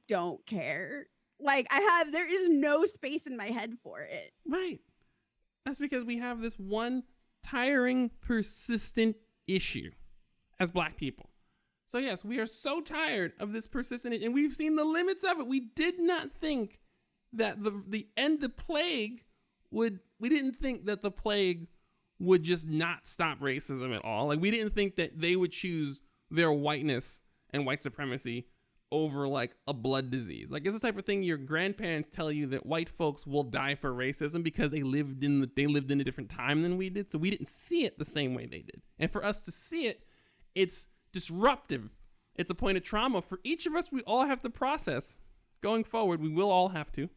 don't care. Like, there is no space in my head for it. Right. That's because we have this one tiring, persistent issue as black people. So yes, we are so tired of this persistent, and we've seen the limits of it. We did not think that we didn't think that the plague would just not stop racism at all. Like, we didn't think that they would choose their whiteness and white supremacy over like a blood disease. Like, it's the type of thing your grandparents tell you that white folks will die for racism because they lived in a different time than we did. So we didn't see it the same way they did. And for us to see it, it's disruptive. It's a point of trauma for each of us. We all have to process going forward. We will all have to.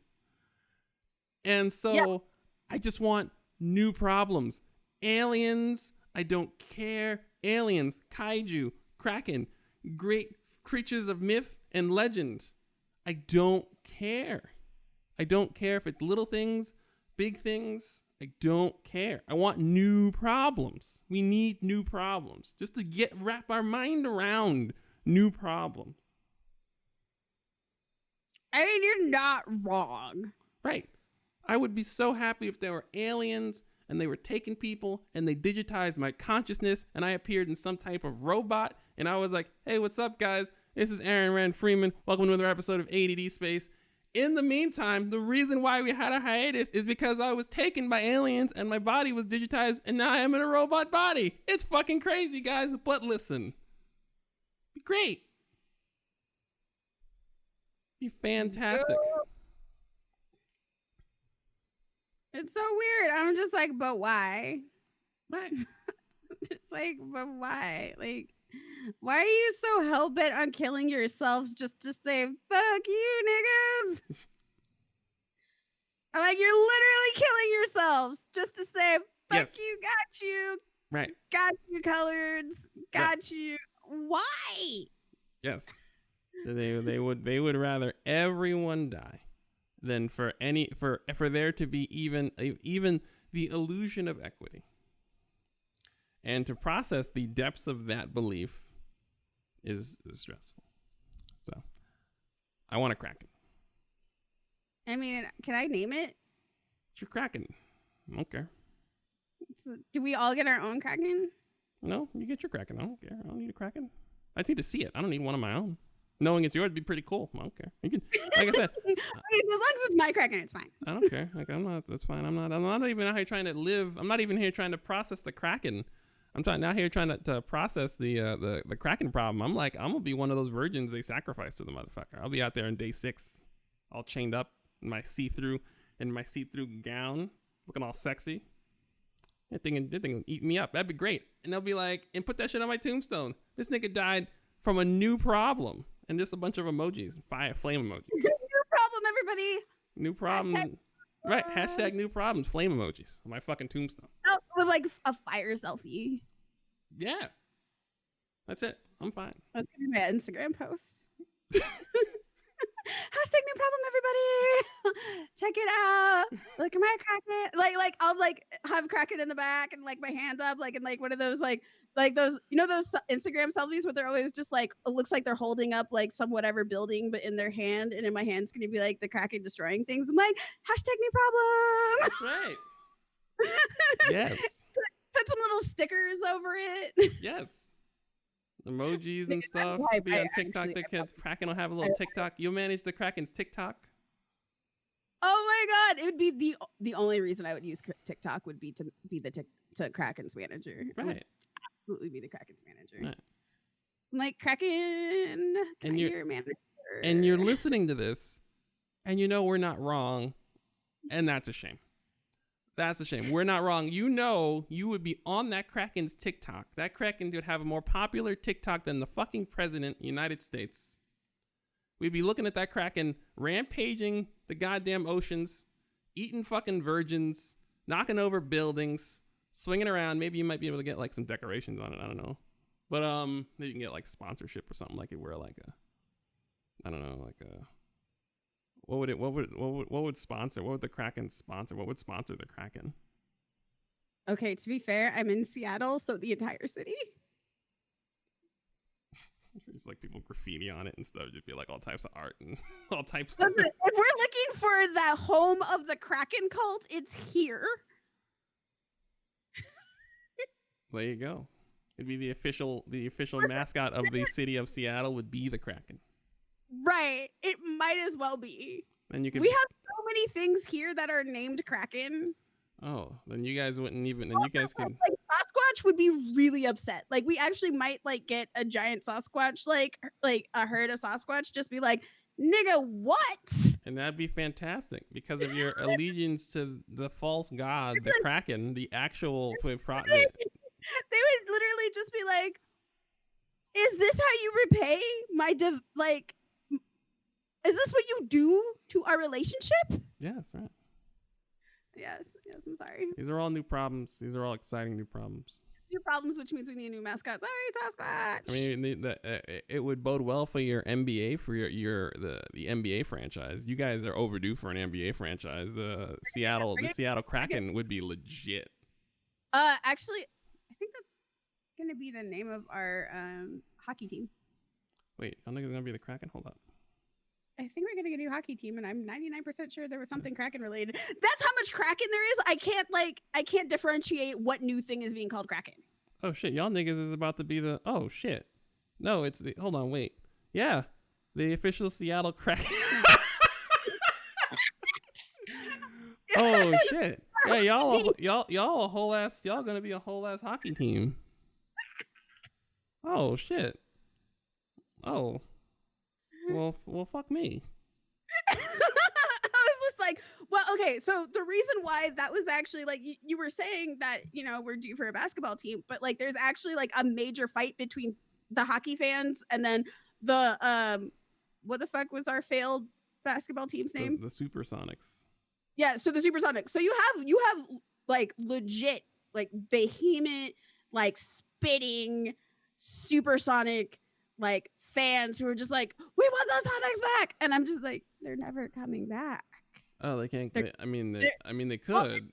And so I just want new problems. Aliens, I don't care. Aliens, kaiju, Kraken, great creatures of myth and legend. I don't care. I don't care if it's little things, big things. I don't care. I want new problems. We need new problems just to wrap our mind around new problems. I mean, you're not wrong. Right. I would be so happy if there were aliens and they were taking people and they digitized my consciousness and I appeared in some type of robot and I was like, hey, what's up, guys? This is Aaron Rand Freeman. Welcome to another episode of ADD Space. In the meantime, the reason why we had a hiatus is because I was taken by aliens and my body was digitized and now I am in a robot body. It's fucking crazy, guys. But listen, be great. Be fantastic. It's so weird. I'm just like, but why? Right. It's like, but why? Like, why are you so hell-bent on killing yourselves just to say, fuck you, niggas? I'm like, you're literally killing yourselves just to say, fuck Yes. you, Right. got you, coloreds, got you. Why? Yes. They would rather everyone die than for there to be even the illusion of equity. And to process the depths of that belief is stressful. So I want a Kraken. I mean, can I name it? It's your Kraken. I don't care. Do we all get our own Kraken? No, you get your Kraken. I don't care. I don't need a Kraken. I just need to see it. I don't need one of my own. Knowing it's yours would be pretty cool. I don't care. You can, like I said, I mean, as long as it's my Kraken, it's fine. I don't care. Like I'm not. That's fine. I'm not even out here trying to live. I'm not even here trying to process the Kraken. I'm out here trying to process the Kraken problem. I'm like, I'm gonna be one of those virgins they sacrifice to the motherfucker. I'll be out there on day 6, all chained up in my see-through gown, looking all sexy. That thing will eat me up. That'd be great. And they'll be like, and put that shit on my tombstone. This nigga died from a new problem. And just a bunch of emojis, flame emojis. New problem, everybody. New problem. Right. Hashtag new problems. Flame emojis on my fucking tombstone. Oh, with like a fire selfie. Yeah. That's it. I'm fine. That's gonna be my Instagram post. Hashtag new problem, everybody. Check it out. Look at my Kraken. Like I'll like have Kraken in the back and like my hand up, like in like one of those like those, you know, those Instagram selfies where they're always just like, it looks like they're holding up like some whatever building, but in their hand, and in my hand's gonna be like the Kraken destroying things. I'm like, hashtag new problem. That's right. Yes. Put some little stickers over it. Yes. Emojis and That's stuff. why Be I on TikTok. actually- The kids. Kraken will have a little TikTok. You'll manage the Kraken's TikTok. Oh my god, it would be the only reason I would use TikTok would be to be the to Kraken's manager. I would Right. absolutely be the Kraken's manager. Right. I'm like, Kraken, can And I you're- be your manager? And you're listening to this, and you know we're not wrong, and that's a shame. That's a shame. We're not wrong. You know you would be on that Kraken's TikTok. That Kraken would have a more popular TikTok than the fucking president of the United States. We'd be looking at that Kraken rampaging the goddamn oceans, eating fucking virgins, knocking over buildings, swinging around. Maybe you might be able to get like some decorations on it. I don't know. But maybe you can get like sponsorship or something, like it where like a, I don't know, like a, what would sponsor? What would the Kraken sponsor? What would sponsor the Kraken? Okay, to be fair, I'm in Seattle, so the entire city. Just like people graffiti on it and stuff. Just be like all types of art and all types of. Listen, if we're looking for the home of the Kraken cult, it's here. There you go. It'd be the official mascot of the city of Seattle would be the Kraken. Right. It might as well be. Then you could. We have so many things here that are named Kraken. Oh, then you guys wouldn't even. Then you guys can. Like Sasquatch would be really upset. Like we actually might like get a giant Sasquatch, like a herd of Sasquatch, just be like, nigga, what? And that'd be fantastic because of your allegiance to the false god, the Kraken, the actual. They would literally just be like, is this how you repay my is this what you do to our relationship? Yeah, that's right. Yes, I'm sorry. These are all new problems. These are all exciting new problems. New problems, which means we need a new mascot. Sorry, Sasquatch. I mean, it would bode well for your NBA, for the NBA franchise. You guys are overdue for an NBA franchise. The Seattle Kraken would be legit. Actually, I think that's gonna be the name of our hockey team. Wait, I don't think it's gonna be the Kraken. Hold up. I think we're getting a new hockey team, and I'm 99% sure there was something Kraken related. That's how much Kraken there is. I can't differentiate what new thing is being called Kraken. Oh shit, y'all niggas is about to be the. Oh shit. No, it's the. Hold on, wait. Yeah, the official Seattle Kraken. Oh shit. Yeah, y'all a whole ass. Y'all gonna be a whole ass hockey team. Oh shit. Oh. Well, fuck me. I was just like, well, okay. So the reason why that was actually like you were saying that, you know, we're due for a basketball team, but like there's actually like a major fight between the hockey fans and then the what the fuck was our failed basketball team's name? The Supersonics. Yeah, so the Supersonics. So you have like legit like behemoth like spitting supersonic like fans who are just like, we want those Sonics back, and I'm just like, they're never coming back. Oh, they can't. They're- I mean, they're- they well, could.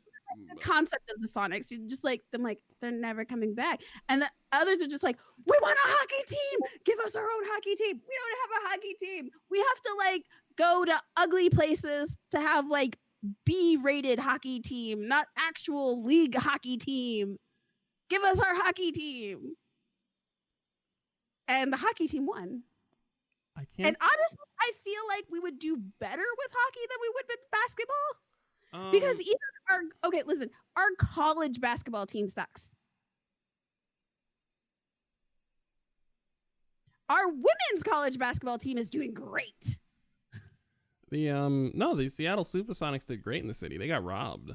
The concept of the Sonics, you just like them, like they're never coming back, and the others are just like, we want a hockey team, give us our own hockey team. We don't have a hockey team. We have to like go to ugly places to have like B-rated hockey team, not actual league hockey team. Give us our hockey team. And the hockey team won. I can't. And honestly, I feel like we would do better with hockey than we would with basketball. Because even our college basketball team sucks. Our women's college basketball team is doing great. The Seattle Supersonics did great in the city. They got robbed.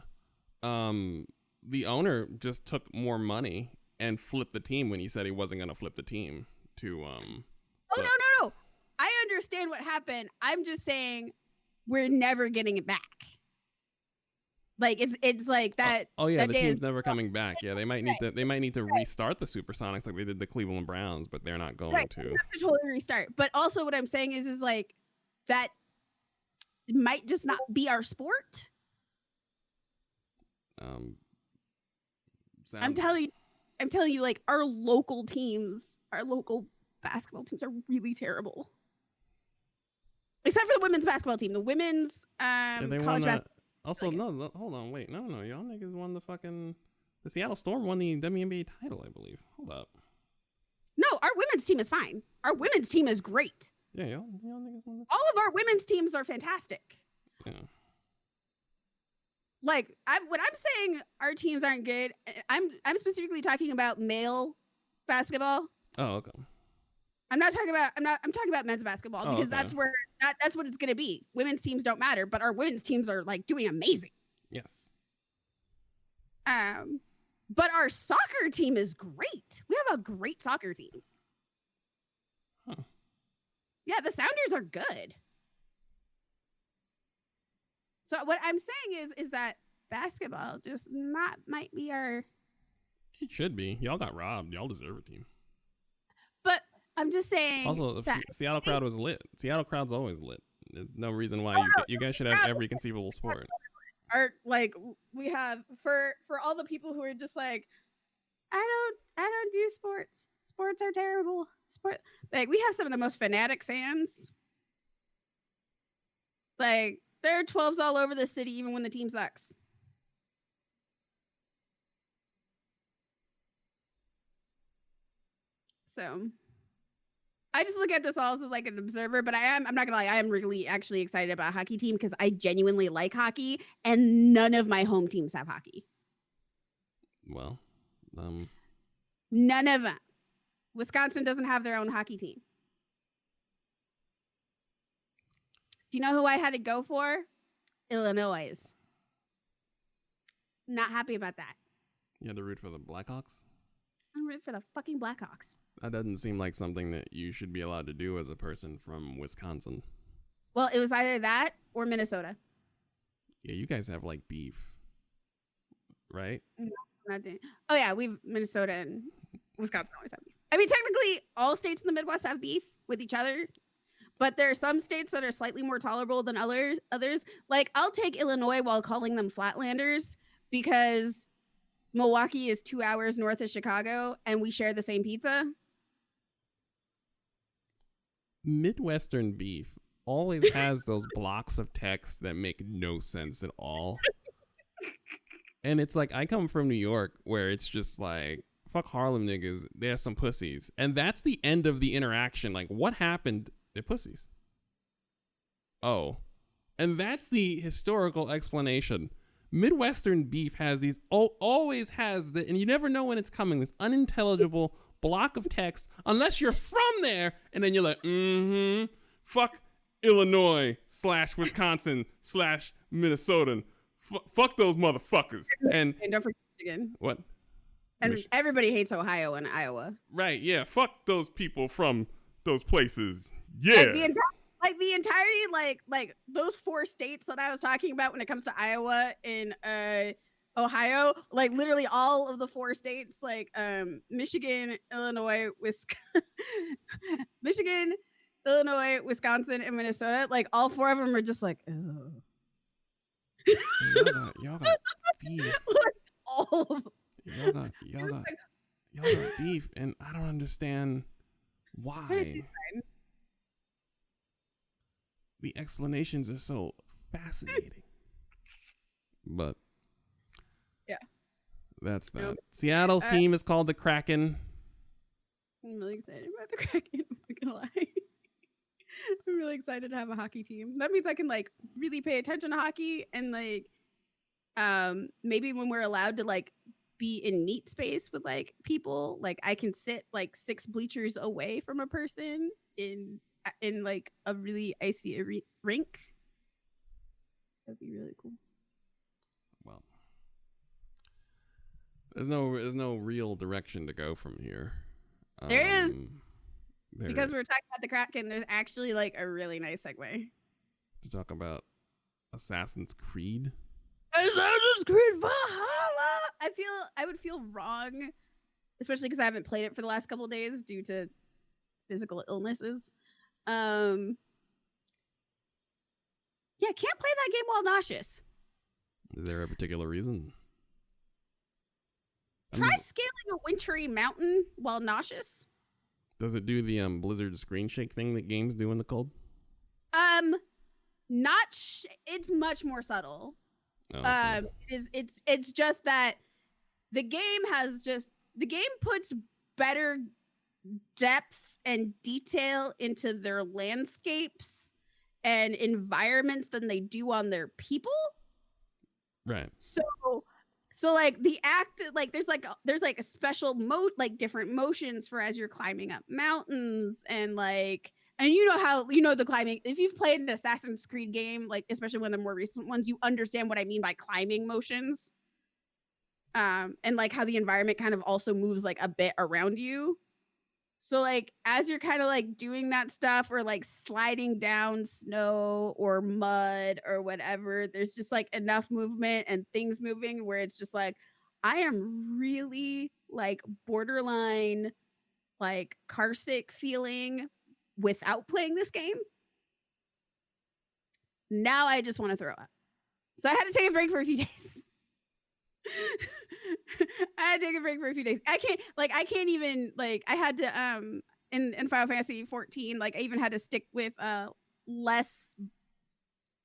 The owner just took more money and flipped the team when he said he wasn't gonna flip the team to so- No. I understand what happened. I'm just saying we're never getting it back. Like it's like that. Oh yeah, that the day team's is- never coming back. Yeah, they might need to restart the Supersonics like they did the Cleveland Browns, but they're not going Right, to. we have to totally restart. But also, what I'm saying is like that might just not be our sport. I'm telling you, like our local basketball teams are really terrible. Except for the women's basketball team. The women's Yeah, they won college that. basketball. Also, no, hold on, wait, no, y'all niggas won the Seattle Storm won the WNBA title, I believe. Hold up. No, our women's team is fine. Our women's team is great. Yeah, y'all niggas won the. All of our women's teams are fantastic. Yeah. Like when I'm saying our teams aren't good, I'm specifically talking about male basketball. Oh, okay. I'm talking about men's basketball Oh, because okay. that's where that's what it's going to be. Women's teams don't matter, but our women's teams are like doing amazing. Yes. But our soccer team is great. We have a great soccer team. Huh. Yeah, the Sounders are good. So what I'm saying is that basketball just might be our. It should be. Y'all got robbed. Y'all deserve a team. But I'm just saying. Also, that the Seattle crowd was lit. Seattle crowd's always lit. There's no reason why you guys should have every conceivable sport. Are like we have for all the people who are just like, I don't do sports. Sports are terrible. Like we have some of the most fanatic fans. Like there are 12s all over the city, even when the team sucks. So I just look at this all as like an observer, but I'm not gonna lie, I am really actually excited about a hockey team because I genuinely like hockey, and none of my home teams have hockey. Well, None of them. Wisconsin doesn't have their own hockey team. Do you know who I had to go for? Illinois. Not happy about that. you had to root for the Blackhawks? I'm rooting for the fucking Blackhawks. That doesn't seem like something that you should be allowed to do as a person from Wisconsin. Well, it was either that or Minnesota. Yeah, you guys have like beef, right? Not doing- Oh yeah, Minnesota and Wisconsin always have beef. I mean, technically, all states in the Midwest have beef with each other, but there are some states that are slightly more tolerable than others. Like, I'll take Illinois while calling them Flatlanders because Milwaukee is 2 hours north of Chicago, and we share the same pizza. Midwestern beef always has those blocks of text that make no sense at all. And it's like, I come from New York where it's just like, fuck Harlem niggas, they're some pussies. And that's the end of the interaction. Like, what happened? They're pussies. Oh. And that's the historical explanation. Midwestern beef has these, always has the, and you never know when it's coming, this unintelligible block of text, unless you're from there, and then you're like, fuck Illinois / Wisconsin / Minnesota. Fuck those motherfuckers. And don't forget Michigan. what? And everybody hates Ohio and Iowa. Right, yeah. Fuck those people from those places. Yeah. Like, like the entirety, like those 4 states that I was talking about when it comes to Iowa and Ohio, like literally all of the 4 states, like Michigan, Illinois, Michigan, Illinois, Wisconsin, and Minnesota, like all 4 of them are just like, oh. Y'all got beef. Like, all of them. Y'all got beef, and I don't understand why. The explanations are so fascinating. But yeah, that's that. Nope. Seattle's team is called the Kraken. I'm really excited about the Kraken. I'm not gonna lie. I'm really excited to have a hockey team. That means I can like really pay attention to hockey and like maybe when we're allowed to like be in meet space with like people, like I can sit like 6 bleachers away from a person in like a really icy rink. That'd be really cool. Well, there's no real direction to go from here. There is. Because we're talking about the Kraken, there's actually like a really nice segue to talk about Assassin's Creed. Assassin's Creed Valhalla. I would feel wrong, especially because I haven't played it for the last couple of days due to physical illnesses. Yeah, can't play that game while nauseous. Is there a particular reason? Try scaling a wintry mountain while nauseous. Does it do the Blizzard screen shake thing that games do in the cold? It's much more subtle. Oh, okay. It's just that the game puts better depth and detail into their landscapes and environments than they do on their people. Right. So like the act, like there's like a special like different motions for as you're climbing up mountains and like, and you know how, the climbing, if you've played an Assassin's Creed game, like especially one of the more recent ones, you understand what I mean by climbing motions. And like how the environment kind of also moves like a bit around you. So like as you're kind of like doing that stuff or like sliding down snow or mud or whatever, there's just like enough movement and things moving where it's just like I am really like borderline like car sick feeling without playing this game. Now I just want to throw up. So I had to take a break for a few days. I had to take a break for a few days. I can't even like I had to in Final Fantasy 14, like I even had to stick with less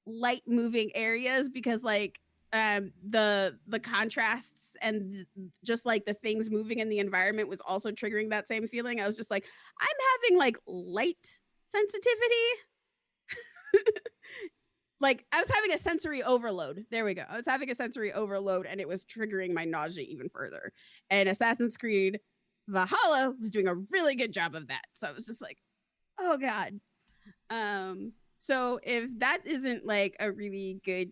light moving areas because like the contrasts and just like the things moving in the environment was also triggering that same feeling. I was just like, I'm having like light sensitivity. Like I was having a sensory overload. There we go. I was having a sensory overload and it was triggering my nausea even further. And Assassin's Creed Valhalla was doing a really good job of that. So I was just like, oh God. So if that isn't like a really good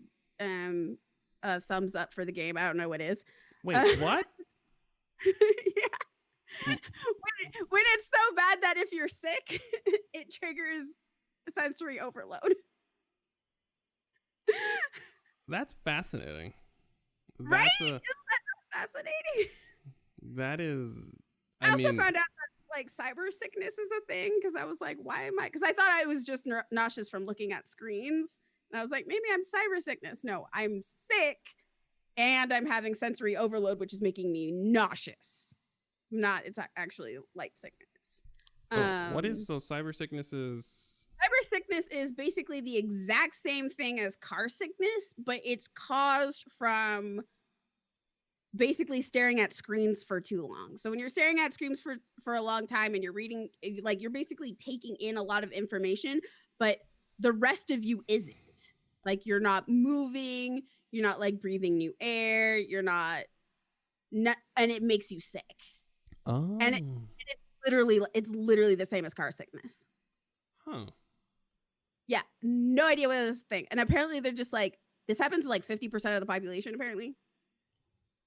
thumbs up for the game, I don't know what is. Wait, what? Yeah. When it's so bad that if you're sick, it triggers sensory overload. That's fascinating. Right? Isn't that fascinating? That is. I also found out that like cyber sickness is a thing because I was like, why am I? Because I thought I was just nauseous from looking at screens. And I was like, maybe I'm cyber sickness. No, I'm sick and I'm having sensory overload, which is making me nauseous. It's actually light sickness. What is cyber sickness is? Cyber sickness is basically the exact same thing as car sickness, but it's caused from basically staring at screens for too long. So when you're staring at screens for a long time and you're reading, like you're basically taking in a lot of information, but the rest of you isn't. Like you're not moving, you're not like breathing new air, you're not and it makes you sick. Oh. And it's literally the same as car sickness. Huh. Yeah, no idea what this thing. And apparently they're just like, this happens to like 50% of the population, apparently.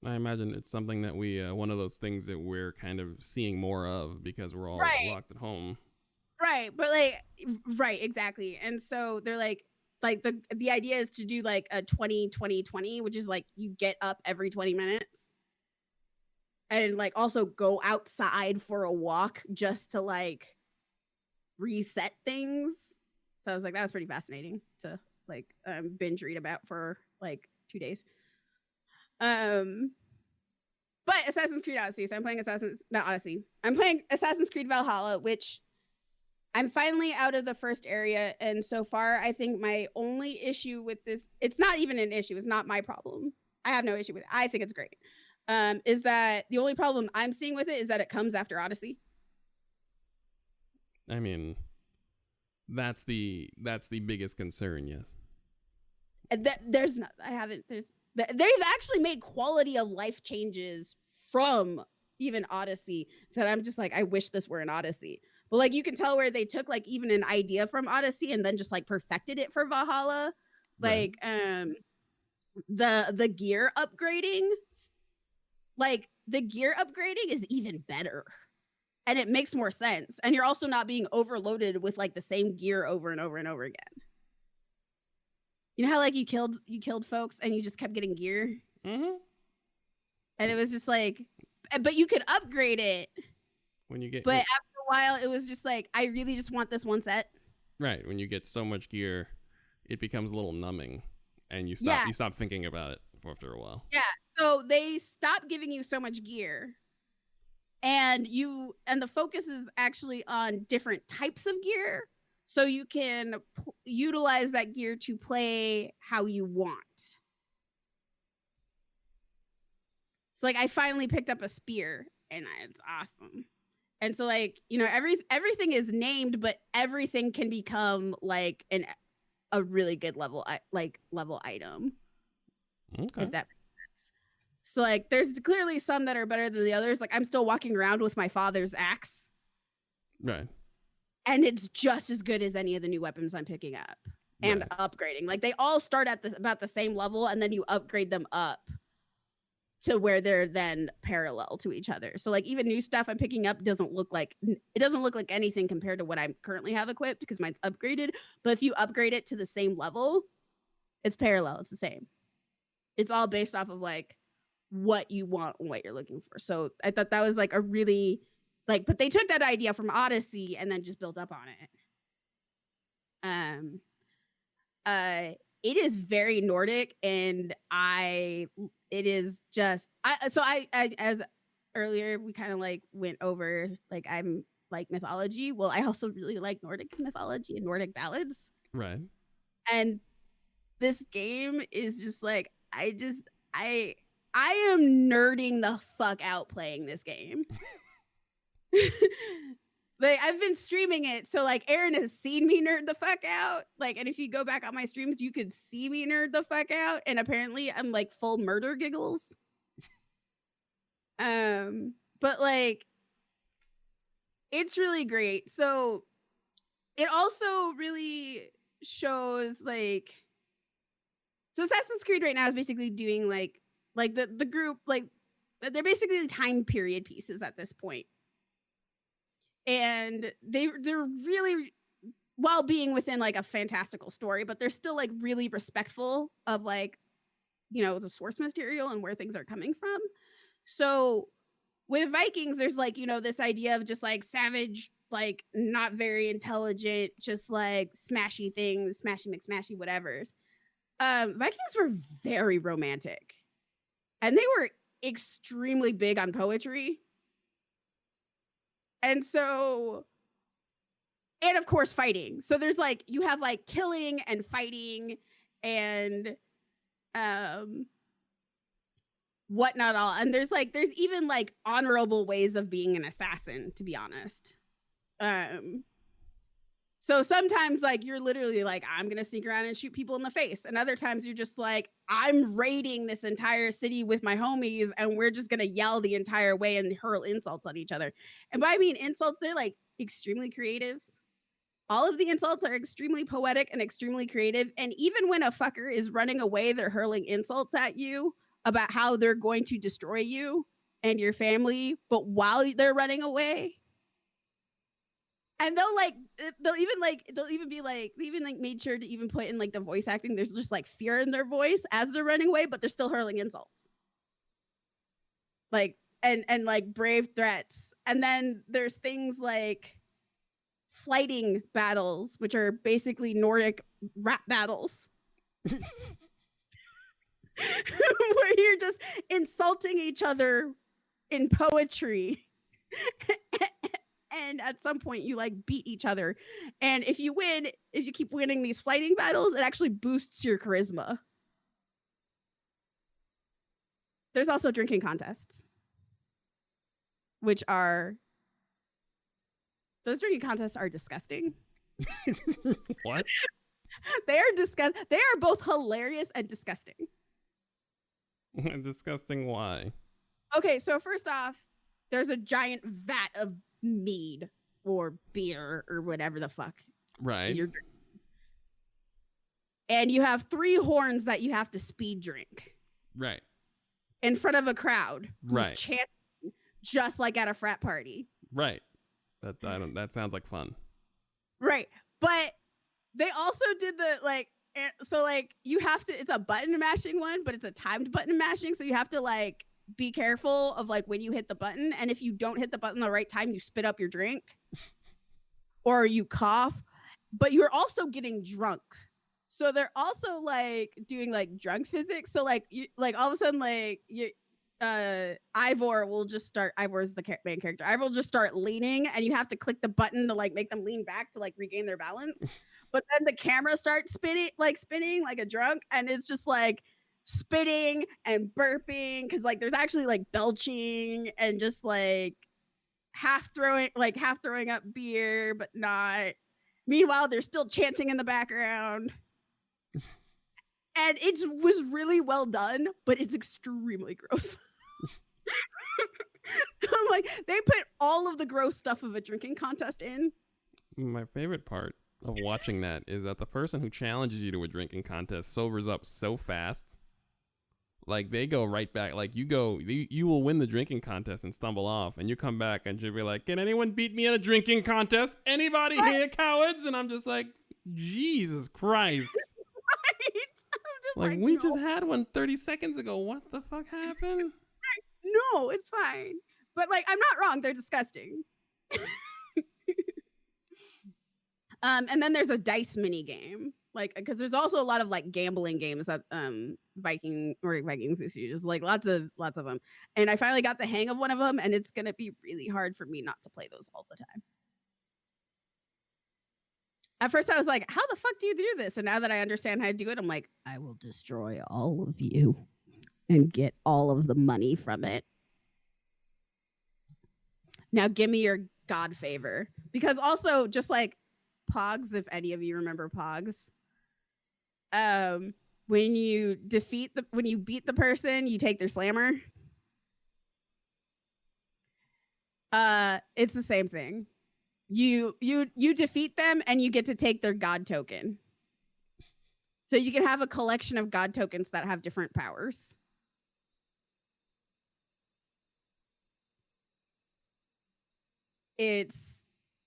I imagine it's something that we, one of those things that we're kind of seeing more of because we're all locked at home. Right, but like right, exactly. And so they're like the idea is to do like a 20-20-20, which is like you get up every 20 minutes and like also go outside for a walk just to like reset things. So I was like, that was pretty fascinating to like binge read about for like 2 days. But Assassin's Creed Odyssey. So I'm playing not Odyssey. I'm playing Assassin's Creed Valhalla, which I'm finally out of the first area. And so far, I think my only issue with this, it's not even an issue. It's not my problem. I have no issue with it. I think it's great. Is that the only problem I'm seeing with it is that it comes after Odyssey. I mean, that's the biggest concern, yes. And there's not, I haven't, they've actually made quality of life changes from even Odyssey that I'm just like, I wish this were an Odyssey. But like you can tell where they took like even an idea from Odyssey and then just like perfected it for Valhalla. Like the gear upgrading, like the gear upgrading is even better. And it makes more sense. And you're also not being overloaded with like the same gear over and over and over again. You know how like you killed folks and you just kept getting gear? Mm-hmm. And it was just like, but you could upgrade it. When you get, but after a while, it was just like, I really just want this one set. Right. When you get so much gear, it becomes a little numbing, and you stop thinking about it after a while. Yeah. So they stop giving you so much gear, and the focus is actually on different types of gear, so you can utilize that gear to play how you want. So like I finally picked up a spear, and it's awesome. And so like, you know, everything is named, but everything can become like a really good level item. Okay. If that makes sense. So like there's clearly some that are better than the others. Like I'm still walking around with my father's axe. Right. And it's just as good as any of the new weapons I'm picking up and upgrading. Like they all start at about the same level, and then you upgrade them up to where they're then parallel to each other. So like even new stuff I'm picking up doesn't look like anything compared to what I currently have equipped because mine's upgraded. But if you upgrade it to the same level, it's parallel. It's the same. It's all based off of like what you want and what you're looking for. So I thought that was like a really like, but they took that idea from Odyssey and then just built up on it. It is very Nordic, and it is just I as earlier we kind of like went over like I'm like mythology. Well, I also really like Nordic mythology and Nordic ballads. Right. And this game is just like I am nerding the fuck out playing this game. Like I've been streaming it, so like Aaron has seen me nerd the fuck out. Like, and if you go back on my streams, you could see me nerd the fuck out. And apparently, I'm like full murder giggles. But like, it's really great. So it also really shows like, so Assassin's Creed right now is basically doing like the group like they're basically time period pieces at this point. And they're really, while being within like a fantastical story, but they're still like really respectful of like, you know, the source material and where things are coming from. So with Vikings, there's like, you know, this idea of just like savage, like not very intelligent, just like smashy things, smashy McSmashy whatevers. Vikings were very romantic, and they were extremely big on poetry. And so, and of course, fighting. So there's like, you have like killing and fighting and whatnot all. And there's even like honorable ways of being an assassin, to be honest. So sometimes like you're literally like, I'm going to sneak around and shoot people in the face. And other times you're just like, I'm raiding this entire city with my homies and we're just going to yell the entire way and hurl insults at each other. And by I mean insults, they're like extremely creative. All of the insults are extremely poetic and extremely creative. And even when a fucker is running away, they're hurling insults at you about how they're going to destroy you and your family. But while they're running away, And they'll even be like, they even like made sure to even put in like the voice acting. There's just like fear in their voice as they're running away, but they're still hurling insults. Like, and like brave threats. And then there's things like flighting battles, which are basically Nordic rap battles. Where you're just insulting each other in poetry. And at some point you like beat each other. And if you keep winning these fighting battles, it actually boosts your charisma. There's also drinking contests, which are, those drinking contests are disgusting. What? They are both hilarious and disgusting. Disgusting. Why? Okay, so first off, there's a giant vat of mead or beer or whatever the fuck Right. you're drinking. And you have 3 horns that you have to speed drink Right. in front of a crowd who's Right. chanting just like at a frat party. Right. That sounds like fun. Right. But they also did the like, so like you have to, it's a button mashing one, but it's a timed button mashing. So you have to like be careful of like when you hit the button. And if you don't hit the button the right time, you spit up your drink or you cough, but you're also getting drunk. So they're also like doing like drunk physics. So like you like all of a sudden like you Ivor will just start, Ivor's the main character. Ivor will just start leaning and you have to click the button to like make them lean back to like regain their balance. But then the camera starts spinning like a drunk, and it's just like spitting and burping because like there's actually like belching and just like half throwing up beer but not. Meanwhile, they're still chanting in the background. And it was really well done, but it's extremely gross. I'm like, they put all of the gross stuff of a drinking contest in. My favorite part of watching that is that the person who challenges you to a drinking contest sobers up so fast. Like they go right back. Like you will win the drinking contest and stumble off, and you come back and you'll be like, "Can anyone beat me in a drinking contest? Anybody here, cowards?" And I'm just like, Jesus Christ. Right? I'm just Like, like we no. just had one 30 seconds ago. What the fuck happened? No, it's fine. But like, I'm not wrong. They're disgusting. And then there's a dice mini game, like because there's also a lot of like gambling games that Nordic Vikings used to use, like lots of them. And I finally got the hang of one of them, and it's gonna be really hard for me not to play those all the time. At first, I was like, "How the fuck do you do this?" And now that I understand how to do it, I'm like, "I will destroy all of you and get all of the money from it." Now, give me your god favor, because also just like Pogs, if any of you remember Pogs, when you beat the person, you take their slammer. It's the same thing. You defeat them and you get to take their god token. So you can have a collection of god tokens that have different powers. It's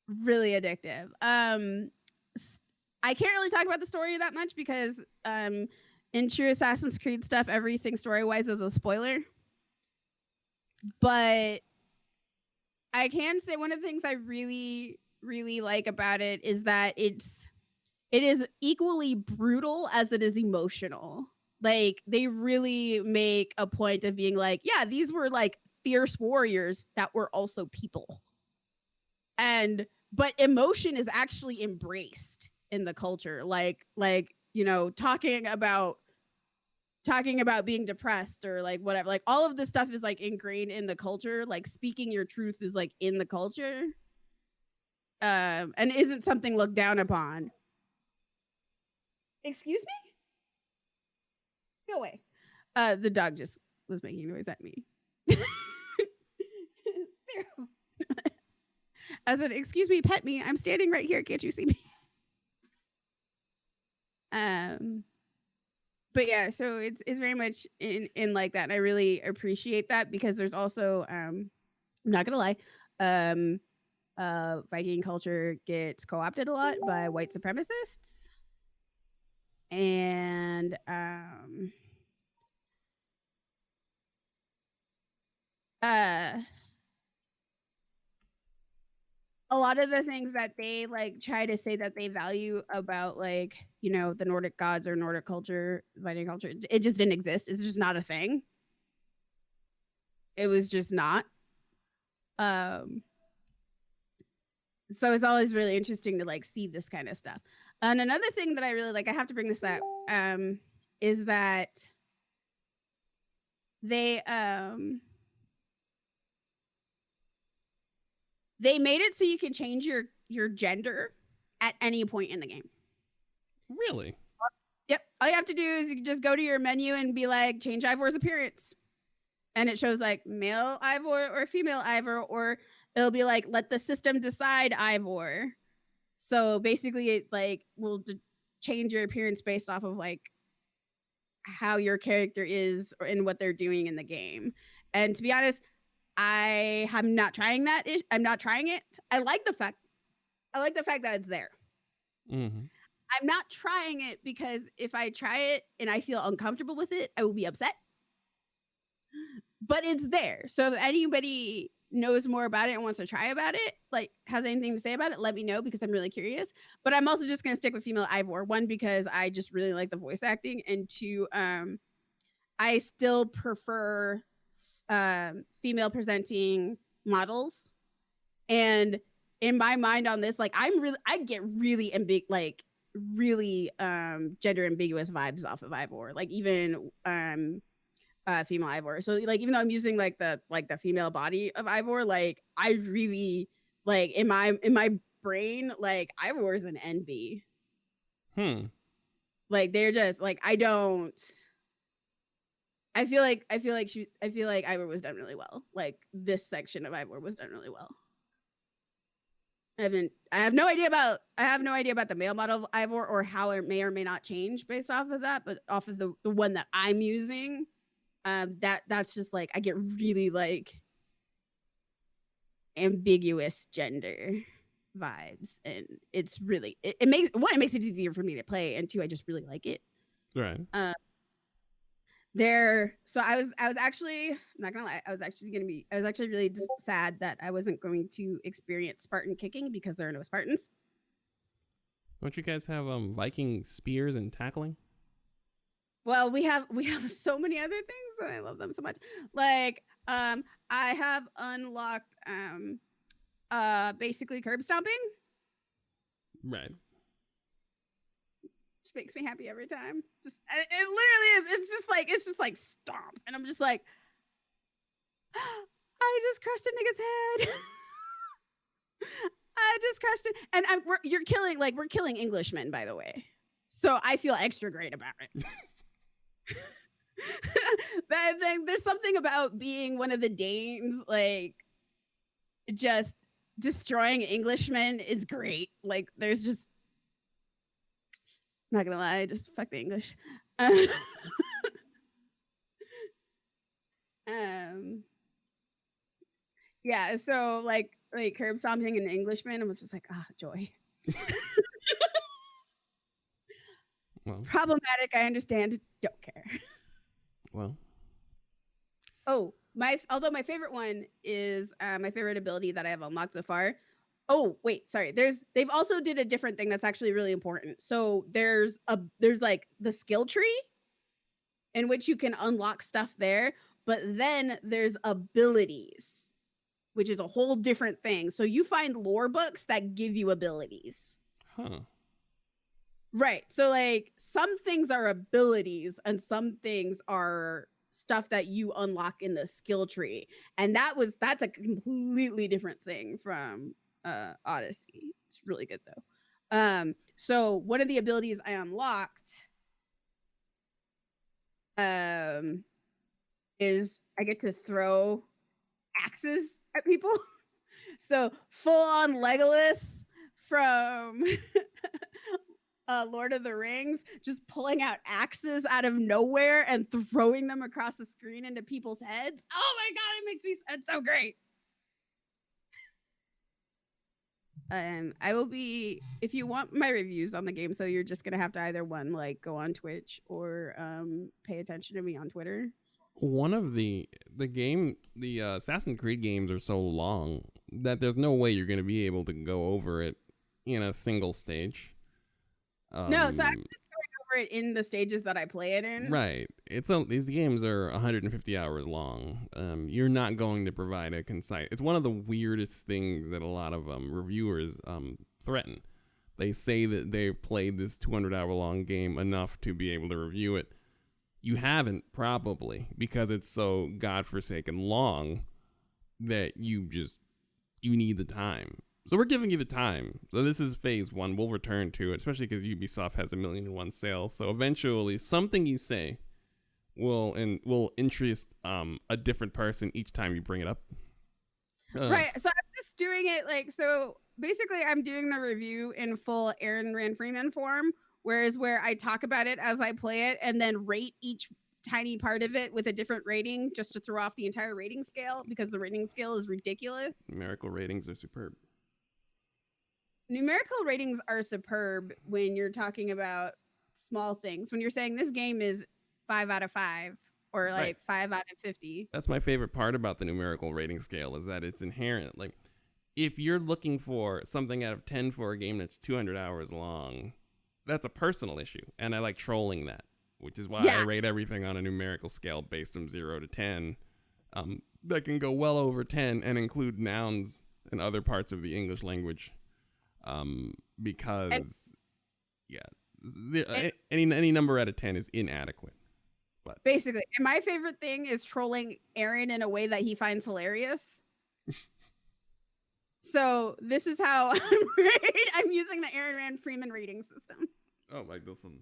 really addictive. I can't really talk about the story that much because in true Assassin's Creed stuff, everything story-wise is a spoiler. But I can say one of the things I really, really like about it is that it is equally brutal as it is emotional. Like they really make a point of being like, yeah, these were like fierce warriors that were also people. But emotion is actually embraced in the culture. Like, you know, talking about being depressed or like whatever, like all of this stuff is like ingrained in the culture. Like speaking your truth is like in the culture. And isn't something looked down upon. Excuse me? Go away. The dog just was making noise at me. Zero. As an, excuse me, pet me. I'm standing right here. Can't you see me? But yeah, so it's very much in like that. And I really appreciate that because there's also, I'm not gonna lie, Viking culture gets co-opted a lot by white supremacists. And a lot of the things that they like try to say that they value about like, you know, the Nordic gods or Nordic culture, Viking culture, it just didn't exist. It's just not a thing. It was just not. So it's always really interesting to like see this kind of stuff. And another thing that I really like, I have to bring this up, is that they made it so you can change your gender at any point in the game. Really? Yep. All you have to do is you can just go to your menu and be like, change Ivor's appearance. And it shows like male Ivor or female Ivor, or it'll be like, let the system decide Ivor. So basically it like will change your appearance based off of like how your character is and what they're doing in the game. And to be honest, I am not trying that. I'm not trying it. I like the fact that it's there. Mm-hmm. I'm not trying it because if I try it and I feel uncomfortable with it, I will be upset. But it's there. So if anybody knows more about it and wants to try about it, like has anything to say about it, let me know because I'm really curious. But I'm also just gonna stick with female Ivor. One, because I just really like the voice acting, and two, I still prefer female presenting models. And in my mind on this, like I get really gender ambiguous vibes off of Ivor, like even female Ivor. So like even though I'm using like the female body of Ivor, like I really like in my brain, like Ivor is an NB. Like they're just like I feel like Ivor was done really well. Like this section of Ivor was done really well. I have no idea about the male model of Ivor or how it may or may not change based off of that, but off of the one that I'm using, that's just like I get really like ambiguous gender vibes, and it's really it makes it easier for me to play, and two, I just really like it. Right. So I was actually, I'm not gonna lie, I was actually really sad that I wasn't going to experience Spartan kicking because there are no Spartans. Don't you guys have Viking spears and tackling? Well, we have so many other things, and I love them so much. Like, I have unlocked basically curb stomping. Right. Which makes me happy every time. Just it literally is. It's just like stomp, and I'm just like, I just crushed a nigga's head. I just crushed it, and we're killing Englishmen, by the way. So I feel extra great about it. There's something about being one of the Danes, like just destroying Englishmen is great. Like there's just, I'm not gonna lie, just fuck the English. Yeah, so like curb stomping an Englishman, I'm just like, joy. Well, problematic, I understand, don't care. Well. Oh, although my favorite one is my favorite ability that I have unlocked so far. Oh, wait, sorry. They've also did a different thing that's actually really important. So there's like the skill tree in which you can unlock stuff there, but then there's abilities, which is a whole different thing. So you find lore books that give you abilities. Huh. Right. So like some things are abilities and some things are stuff that you unlock in the skill tree. And that's a completely different thing from Odyssey. It's really good though. So one of the abilities I unlocked is I get to throw axes at people. So full on Legolas from Lord of the Rings, just pulling out axes out of nowhere and throwing them across the screen into people's heads. Oh my god, it's so great. I will be, if you want my reviews on the game, so you're just gonna have to either one, like, go on Twitch or pay attention to me on Twitter. One of the Assassin's Creed games are so long that there's no way you're going to be able to go over it in a single stage. No, so I'm just going over it in the stages that I play it in. Right. These games are 150 hours long. You're not going to provide a concise. It's one of the weirdest things that a lot of reviewers threaten. They say that they've played this 200-hour long game enough to be able to review it. You haven't, probably, because it's so godforsaken long that you need the time. So we're giving you the time. So this is phase one. We'll return to it, especially because Ubisoft has 1,000,001 sales. So eventually, something you say will interest a different person each time you bring it up. Right. So I'm just doing it like, so basically I'm doing the review in full Aaron Rand Freeman form, whereas where I talk about it as I play it and then rate each tiny part of it with a different rating just to throw off the entire rating scale, because the rating scale is ridiculous. Numerical ratings are superb. Numerical ratings are superb when you're talking about small things. When you're saying this game is 5 out of 5 or like Right. 5 out of 50. That's my favorite part about the numerical rating scale, is that it's inherent. Like, if you're looking for something out of 10 for a game that's 200 hours long, that's a personal issue. And I like trolling that, which is why I rate everything on a numerical scale based from 0 to 10. That can go well over 10 and include nouns and other parts of the English language. Because any number out of 10 is inadequate. But Basically, and my favorite thing is trolling Aaron in a way that he finds hilarious. So this is how I'm using the Aaron Rand Freeman rating system. oh my, listen,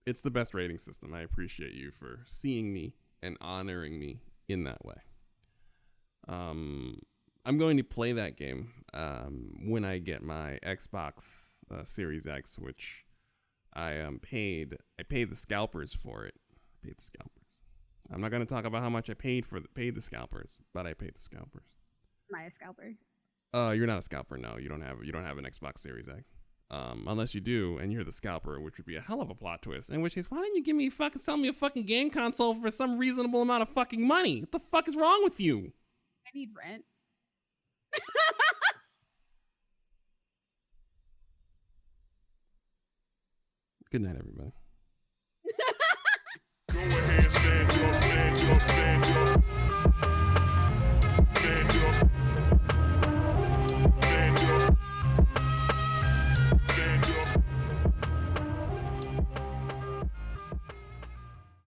it's the best rating system. I appreciate you for seeing me and honoring me in that way. I'm going to play that game when I get my Xbox Series X, which I paid the scalpers for it. I'm not going to talk about how much I paid the scalpers, but I paid the scalpers. Am I a scalper? You're not a scalper. No, you don't have an Xbox Series X. Unless you do, and you're the scalper, which would be a hell of a plot twist. In which case, why don't you sell me a fucking game console for some reasonable amount of fucking money? What the fuck is wrong with you? I need rent. Good night, everybody.